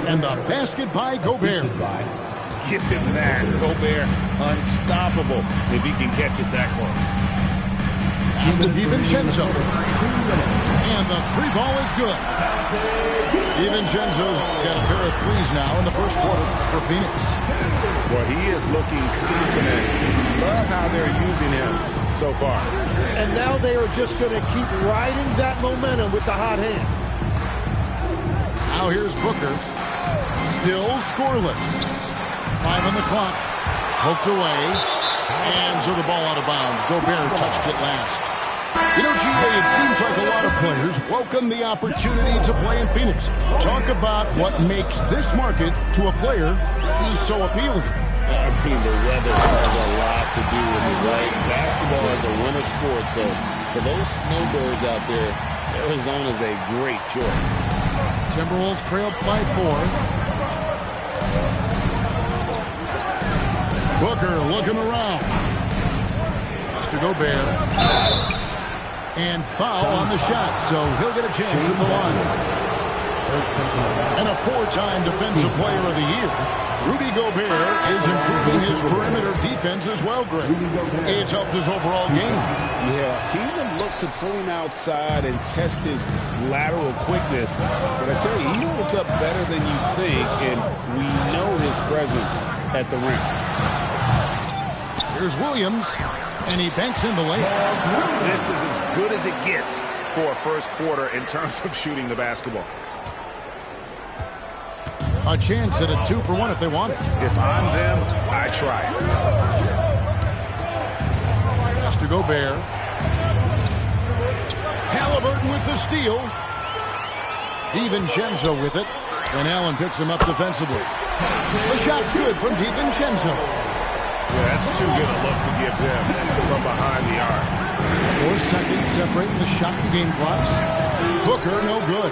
And the basket by Gobert. Give him that. Gobert, unstoppable if he can catch it that close. He's to DiVincenzo. And the three ball is good. DiVincenzo's got a pair of threes now in the first quarter for Phoenix. Well, he is looking confident. Love how they're using him so far. And now they are just going to keep riding that momentum with the hot hand. Now here's Booker. Still scoreless. 5 on the clock. Poked away. And so the ball out of bounds. Gobert touched it last. You know, GA, it seems like a lot of players welcome the opportunity to play in Phoenix. Talk about what makes this market to a player who's so appealing. I mean, the weather has a lot to do with it, right? Basketball is a winter sport, so for those snowbirds out there, Arizona's a great choice. Timberwolves trail by 4. Booker looking around. Mr. Gobert. And foul on the shot, so he'll get a chance at the line. And a 4-time Defensive Player of the Year. Rudy Gobert is improving his perimeter defense as well, Greg. It's helped his overall game. Yeah, teams have looked to pull him outside and test his lateral quickness. But I tell you, he holds up better than you think, and we know his presence at the rim. Here's Williams, and he banks in the layup. This is as good as it gets for a first quarter in terms of shooting the basketball. A chance at a 2-for-1 if they want it. If I'm them, I try it. Mr. Gobert. Halliburton with the steal. DiVincenzo with it. And Allen picks him up defensively. The shot's good from DiVincenzo. Yeah, that's too good a look to give them from behind the arc. 4 seconds separating the shot and game clocks. Booker, no good.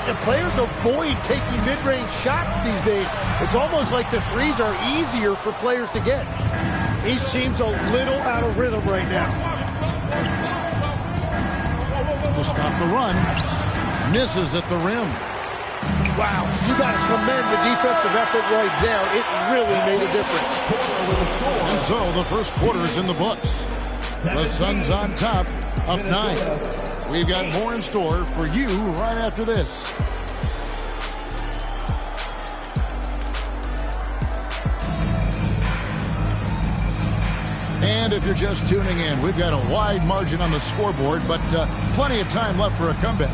And players avoid taking mid-range shots these days. It's almost like the threes are easier for players to get. He seems a little out of rhythm right now. To stop the run. Misses at the rim. Wow, you got to commend the defensive effort right there. It really made a difference. And so the first quarter is in the books. The Suns on top, up 9. We've got more in store for you right after this. And if you're just tuning in, we've got a wide margin on the scoreboard, but plenty of time left for a comeback.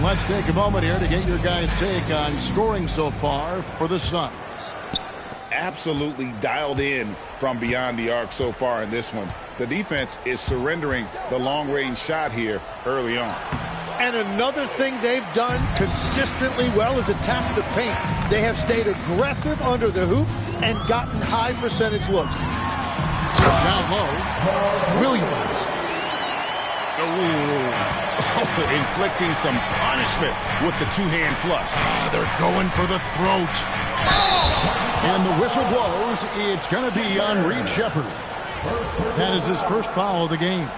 Let's take a moment here to get your guys' take on scoring so far for the Suns. Absolutely dialed in from beyond the arc so far in this one. The defense is surrendering the long-range shot here early on. And another thing they've done consistently well is attack the paint. They have stayed aggressive under the hoop and gotten high percentage looks. Down low, Williams. Inflicting some punishment with the two-hand flush. They're going for the throat. And the whistle blows. It's going to be on Reed Sheppard. That is his first foul of the game.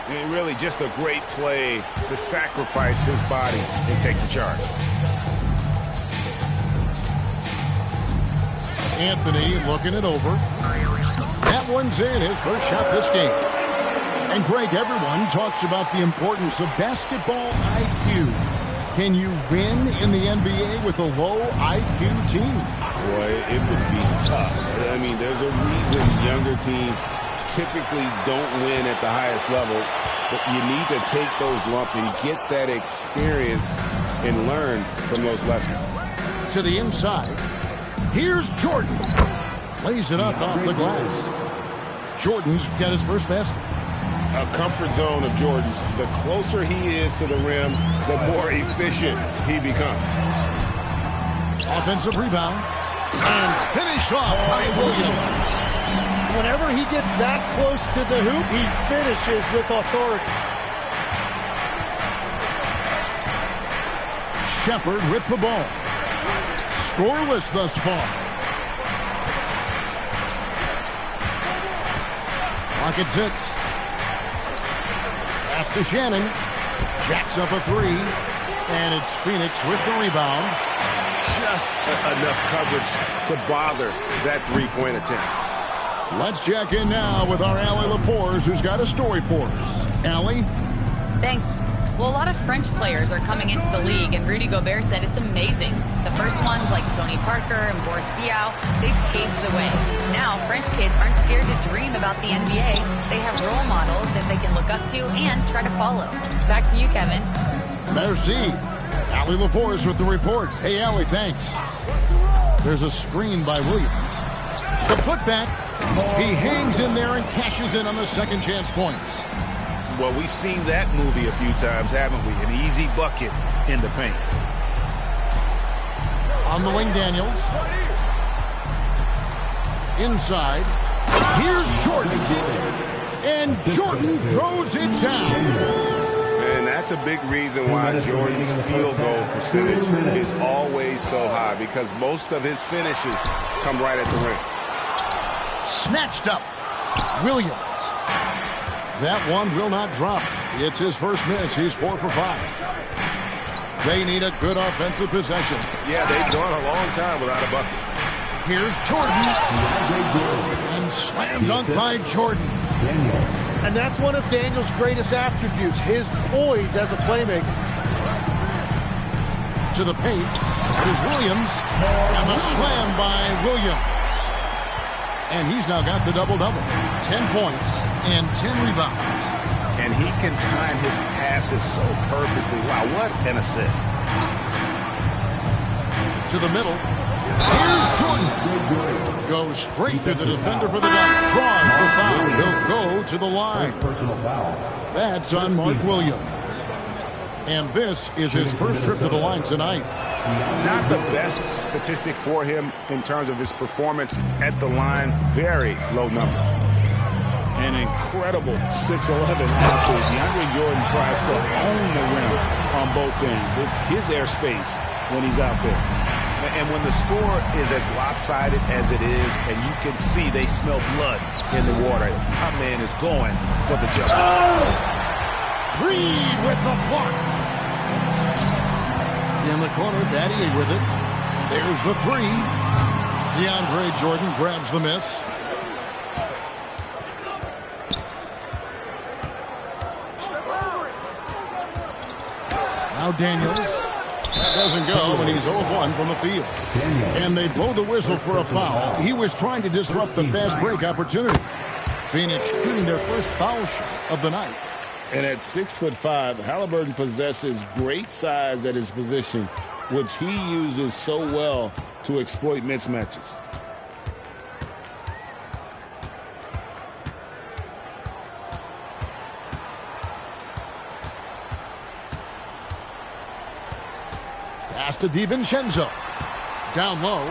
And really just a great play to sacrifice his body and take the charge. Anthony looking it over. That one's in, his first shot this game. And Greg, everyone talks about the importance of basketball IQ. Can you win in the NBA with a low IQ team? Boy, it would be tough. I mean, there's a reason younger teams typically don't win at the highest level, but you need to take those lumps and get that experience and learn from those lessons. To the inside, here's Jordan. Lays it up off the glass. Jordan's got his first basket. A comfort zone of Jordan's. The closer he is to the rim, the more efficient he becomes. Offensive rebound. And finished off by Williams. Whenever he gets that close to the hoop, he finishes with authority. Sheppard with the ball. Scoreless thus far. Clock at 6. Pass to Shannon. Jacks up a three. And it's Phoenix with the rebound. Just enough coverage to bother that three-point attempt. Let's check in now with our Allie LaForce, who's got a story for us. Allie? Thanks. Well, a lot of French players are coming into the league, and Rudy Gobert said it's amazing. The first ones, like Tony Parker and Boris Diaw, they've paved the way. Now, French kids aren't scared to dream about the NBA. They have role models that they can look up to and try to follow. Back to you, Kevin. Merci. Allie LaForce with the report. Hey, Allie, thanks. There's a screen by Williams. The putback. He hangs in there and cashes in on the second chance points. Well, we've seen that movie a few times, haven't we? An easy bucket in the paint. On the wing, Daniels. Inside. Here's Jordan. And Jordan throws it down. And that's a big reason why Jordan's field goal percentage is always so high, because most of his finishes come right at the rim. Snatched up. Williams. That one will not drop. It's his first miss. He's 4 for 5. They need a good offensive possession. Yeah, they've gone a long time without a bucket. Here's Jordan. And slam dunk by Jordan. And that's one of Daniel's greatest attributes, his poise as a playmaker. To the paint is Williams. And the slam by Williams. And he's now got the double-double. 10 points and 10 rebounds. And he can time his passes so perfectly. Wow, what an assist. To the middle. Here's Jordan. Goes straight to the defender for the dunk. Draws the foul. He'll go to the line. That's on Mark Williams. And this is his first trip to the line tonight. Not the best statistic for him in terms of his performance at the line. Very low numbers. An incredible 6'11" athlete. DeAndre Jordan tries to own the rim on both ends. It's his airspace when he's out there. And when the score is as lopsided as it is, and you can see they smell blood in the water, my man is going for the jump. Reed with the block. In the corner, Battier with it. There's the three. DeAndre Jordan grabs the miss. Now Daniels. That doesn't go, and he's 0-1 from the field. And they blow the whistle for a foul. He was trying to disrupt the fast break opportunity. Phoenix shooting their first foul shot of the night. And at 6'5", Halliburton possesses great size at his position, which he uses so well to exploit mismatches. Pass to DiVincenzo. Down low.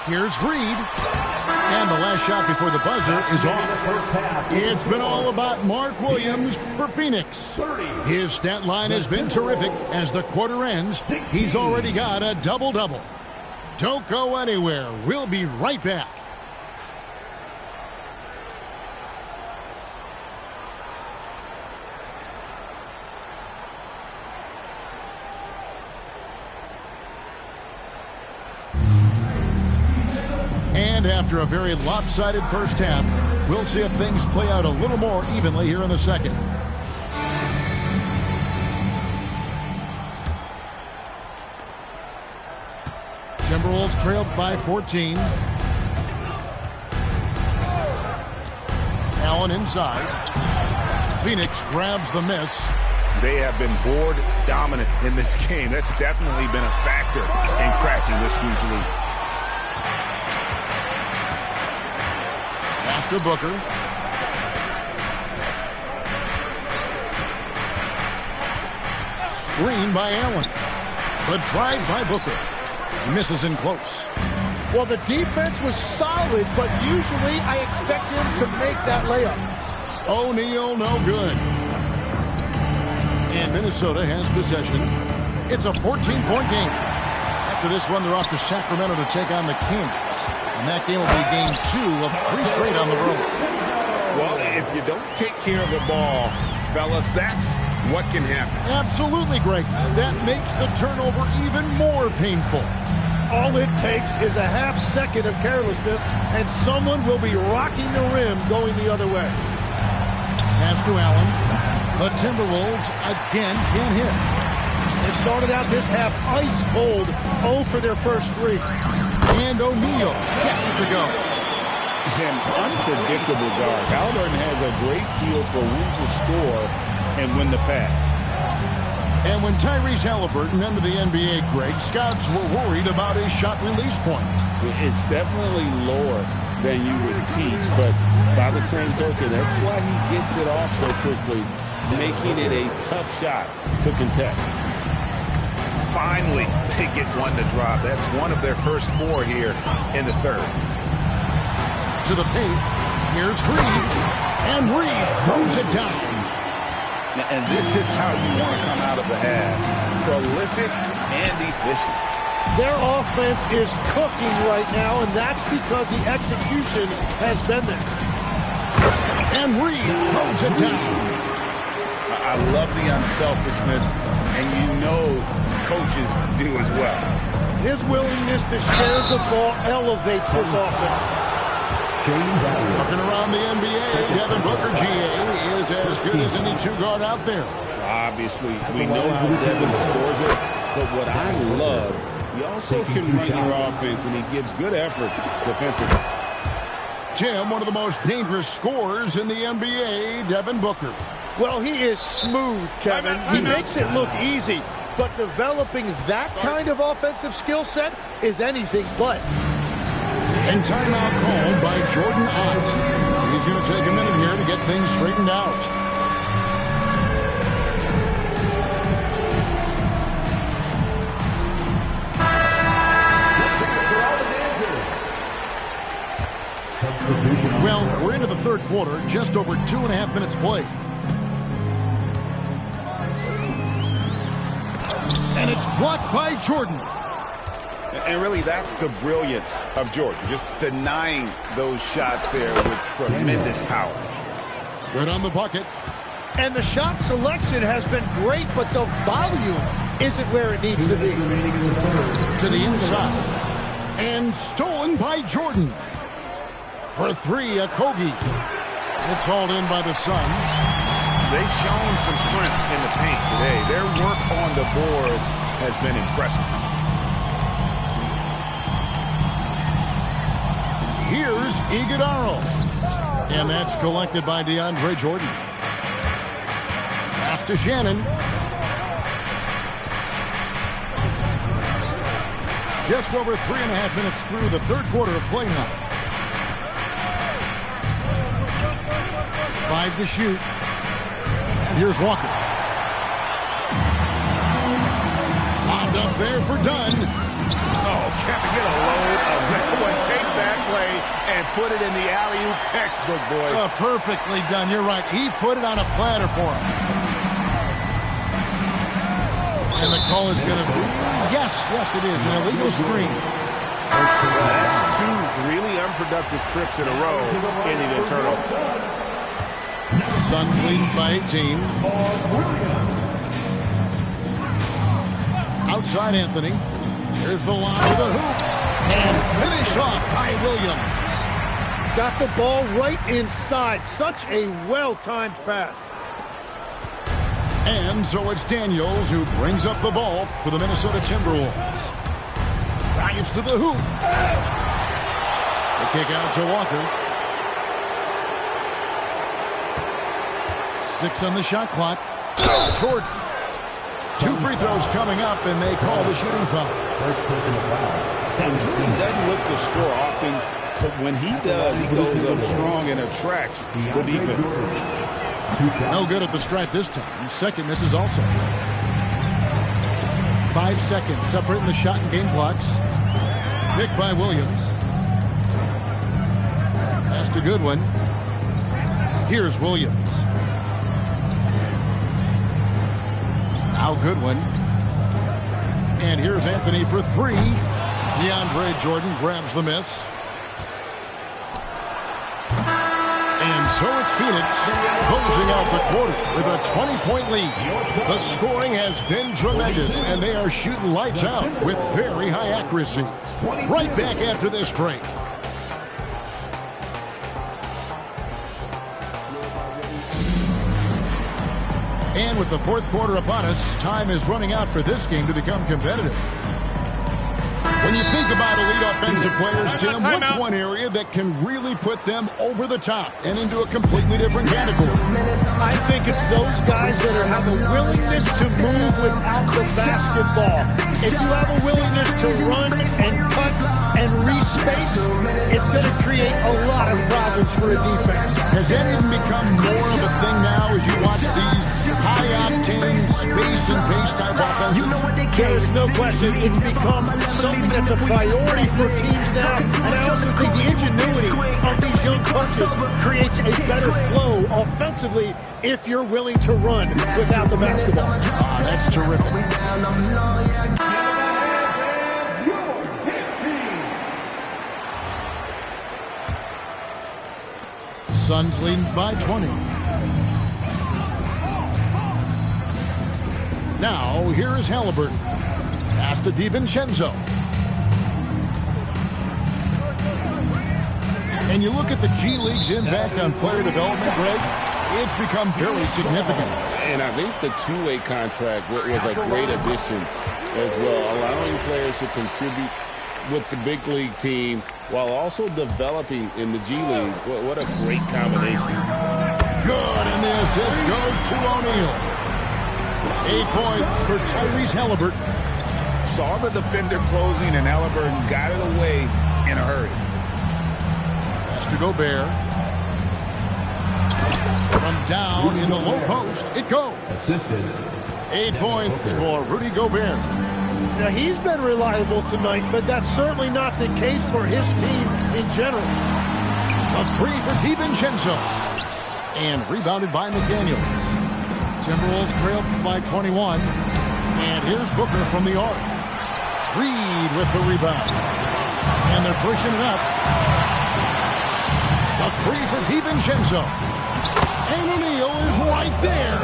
Here's Reed. And the last shot before the buzzer is off. It's been all about Mark Williams for Phoenix. His stat line has been terrific. As the quarter ends, he's already got a double-double. Don't go anywhere. We'll be right back. And after a very lopsided first half, we'll see if things play out a little more evenly here in the second. Timberwolves trailed by 14. Allen inside. Phoenix grabs the miss. They have been board dominant in this game. That's definitely been a factor in cracking this huge lead. Pass to Booker. Screen by Allen. The drive by Booker. Misses in close. Well, the defense was solid, but usually I expect him to make that layup. O'Neal, no good. And Minnesota has possession. It's a 14-point game. After this one, they're off to Sacramento to take on the Kings. And that game will be game 2 of 3 straight on the road. Well, if you don't take care of the ball, fellas, that's what can happen. Absolutely, Greg. That makes the turnover even more painful. All it takes is a half second of carelessness, and someone will be rocking the rim going the other way. Pass to Allen. The Timberwolves again can't hit. They started out this half ice cold, 0 for their first 3. And O'Neal gets it to go. An unpredictable guard. Halliburton has a great feel for when to score and when to pass. And when Tyrese Halliburton entered the NBA, Greg, scouts were worried about his shot release point. It's definitely lower than you would teach, but by the same token, that's why he gets it off so quickly, making it a tough shot to contest. Finally, they get one to drop. That's one of their first 4 here in the third. To the paint, here's Reed, and Reed throws it down. And this is how you want to come out of the half. Prolific and efficient. Their offense is cooking right now, and that's because the execution has been there. And Reed throws it down. I love the unselfishness, and you know coaches do as well. His willingness to share the ball elevates this offense. Looking around the NBA, Devin Booker, GA, is as good as any 2-guard out there. Obviously, we know how Devin scores it, but what I love, he also can run your offense, and he gives good effort defensively. Tim, one of the most dangerous scorers in the NBA, Devin Booker. Well, he is smooth, Kevin. He makes it look easy, but developing that kind of offensive skill set is anything but. And timeout called by Jordan Ott. He's going to take a minute here to get things straightened out. Well, we're into the third quarter, just over 2.5 minutes played. And it's blocked by Jordan. And really, that's the brilliance of Jordan, just denying those shots there with tremendous power. Good on the bucket. And the shot selection has been great, but the volume isn't where it needs to be. To the inside. And stolen by Jordan. For 3, Okogie. It's hauled in by the Suns. They've shown some strength in the paint today. Their work on the boards has been impressive. Here's Iguodala. And that's collected by DeAndre Jordan. Pass to Shannon. Just over 3.5 minutes through the third quarter of play now. 5 to shoot. And here's Walker. Lined up there for Dunn. Oh, can't get a load of that one. Take that play and put it in the alley-oop textbook, boys. Perfectly done. You're right. He put it on a platter for him. And the call is going to be, yes, it is, an illegal screen. That's 2 really unproductive trips in a row, ending in turnover. Suns leading by 18. Outside Anthony. Here's the line to the hoop. And finish off by Williams. Got the ball right inside. Such a well-timed pass. And so it's Daniels who brings up the ball for the Minnesota Timberwolves. Drives to the hoop. The kick out to Walker. 6 on the shot clock. Jordan. 2 free throws coming up, and they call the shooting foul. And Jordan doesn't look to score often, but when he does, he goes up strong and attracts the defense. No good at the stripe this time. Second misses also. 5 seconds separating the shot and game clocks. Picked by Williams. Pass to Goodwin. Here's Williams. Now Goodwin. And here's Anthony for 3. DeAndre Jordan grabs the miss. And so it's Phoenix closing out the quarter with a 20-point lead. The scoring has been tremendous, and they are shooting lights out with very high accuracy. Right back after this break. And with the fourth quarter upon us, time is running out for this game to become competitive. When you think about elite offensive players, Jim, what's one area that can really put them over the top and into a completely different category? I think it's those guys that have a willingness to move without the basketball. If you have a willingness to run and cut and respace, it's going to create a lot of problems for a defense. Has that even become more of a thing now as you watch these high-octane space and pace type offenses? There is no question. It's become something that's a priority for teams now. And I also think the ingenuity of these young coaches creates a better flow offensively if you're willing to run without the basketball. That's terrific. Suns leading by 20. Now, here is Halliburton. Pass to DiVincenzo. And you look at the G League's impact on player development, Greg, it's become very significant. And I think the two-way contract was a great addition as well, allowing players to contribute with the big league team while also developing in the G League. What a great combination. Good, and the assist goes to O'Neal. 8 points for Tyrese Halliburton. Saw the defender closing, and Halliburton got it away in a hurry. Pass to Gobert. From down in the low post, it goes. 8 points for Rudy Gobert. Now, he's been reliable tonight, but that's certainly not the case for his team in general. A 3 for DiVincenzo. And rebounded by McDaniels. Timberwolves trailed by 21. And here's Booker from the arc. Reed with the rebound. And they're pushing it up. A 3 for DiVincenzo. And O'Neal is right there.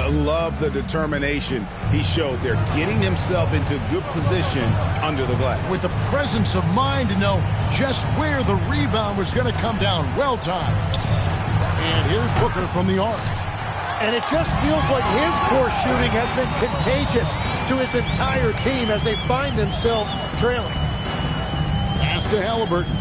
Love the determination he showed there, getting himself into good position under the glass. With the presence of mind to know just where the rebound was going to come down. Well timed. And here's Booker from the arc. And it just feels like his poor shooting has been contagious to his entire team as they find themselves trailing. Pass to Halliburton.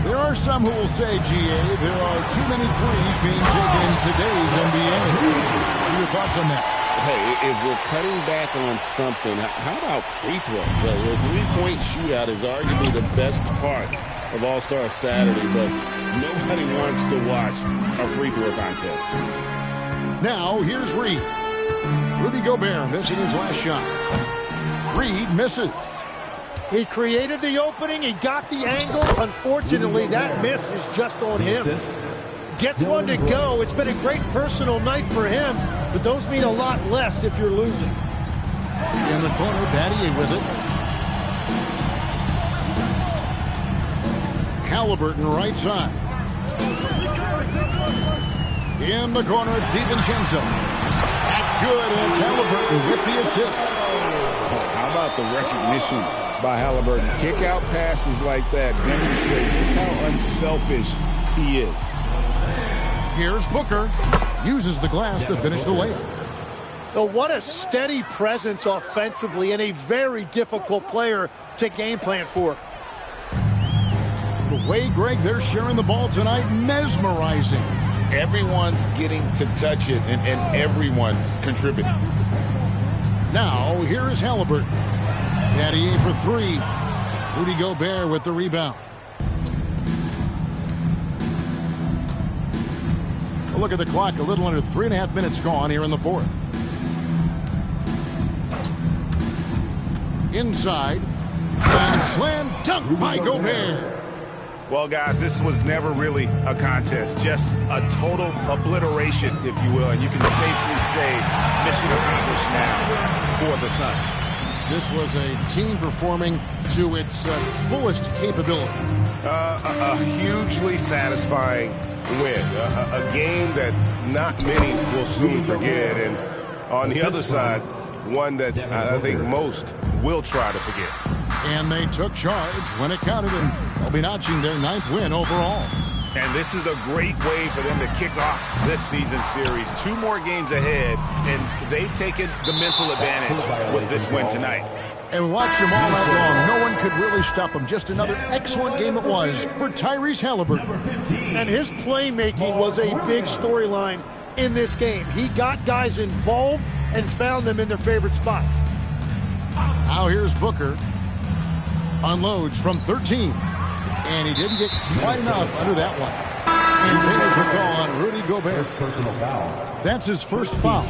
There are some who will say, GA, there are too many threes being taken in today's NBA. What are your thoughts on that? Hey, if we're cutting back on something, how about free throws? The three-point shootout is arguably the best part of All-Star Saturday, but nobody wants to watch a free throw contest. Now, here's Reed. Rudy Gobert missing his last shot. Reed misses. He created the opening. He got the angle. Unfortunately, that miss is just on him. Gets one to go. It's been a great personal night for him, but those mean a lot less if you're losing. In the corner, Battier with it. Halliburton right side. In the corner, it's DiVincenzo. That's good, and it's Halliburton with the assist. How about the recognition by Halliburton? Kick-out passes like that demonstrate just how unselfish he is. Here's Booker. Uses the glass to finish the layup. Oh, what a steady presence offensively and a very difficult player to game plan for. The way, Greg, they're sharing the ball tonight, mesmerizing. Everyone's getting to touch it, and everyone's contributing. Now, here is Halliburton. Battier for three. Rudy Gobert with the rebound. A look at the clock. A little under 3.5 minutes gone here in the fourth. Inside. And slam dunk by Gobert. Well, guys, this was never really a contest. Just a total obliteration, if you will. And you can safely say mission accomplished now for the Suns. This was a team performing to its fullest capability. A hugely satisfying win. A game that not many will soon forget. And on the other side, one that I think most will try to forget. And they took charge when it counted, and they'll be notching their 9th win overall. And this is a great way for them to kick off this season series. 2 more games ahead, and they've taken the mental advantage with this win tonight. And watch them all night long. No one could really stop them. Just another excellent game it was for Tyrese Halliburton. And his playmaking was a big storyline in this game. He got guys involved and found them in their favorite spots. Now here's Booker. Unloads from 13. And he didn't get quite enough under that one. And there's the call on Rudy Gobert. That's his first foul.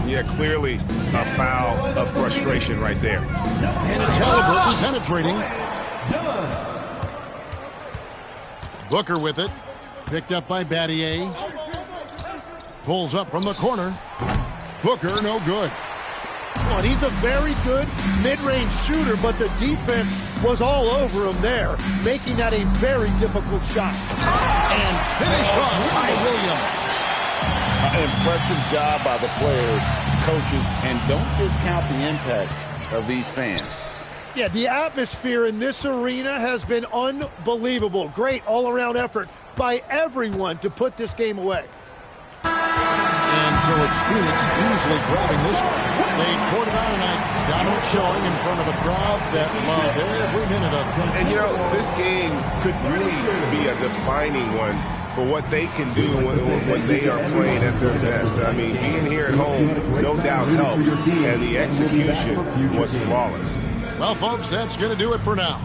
Yeah, clearly a foul of frustration right there. And it's Halliburton penetrating. Booker with it. Picked up by Battier. Pulls up from the corner. Booker, no good. Well, he's a very good mid-range shooter, but the defense was all over him there, making that a very difficult shot. And finish off by Williams. Impressive job by the players, coaches, and don't discount the impact of these fans. Yeah, the atmosphere in this arena has been unbelievable. Great all-around effort by everyone to put this game away. And so it's Phoenix easily grabbing this one. They poured it on tonight. Dominant showing in front of a crowd that loved every minute of it. And, you know, this game could really be a defining one for what they can do when they are playing at their best. I mean, being here at home, no doubt helps. And the execution was flawless. Well, folks, that's going to do it for now.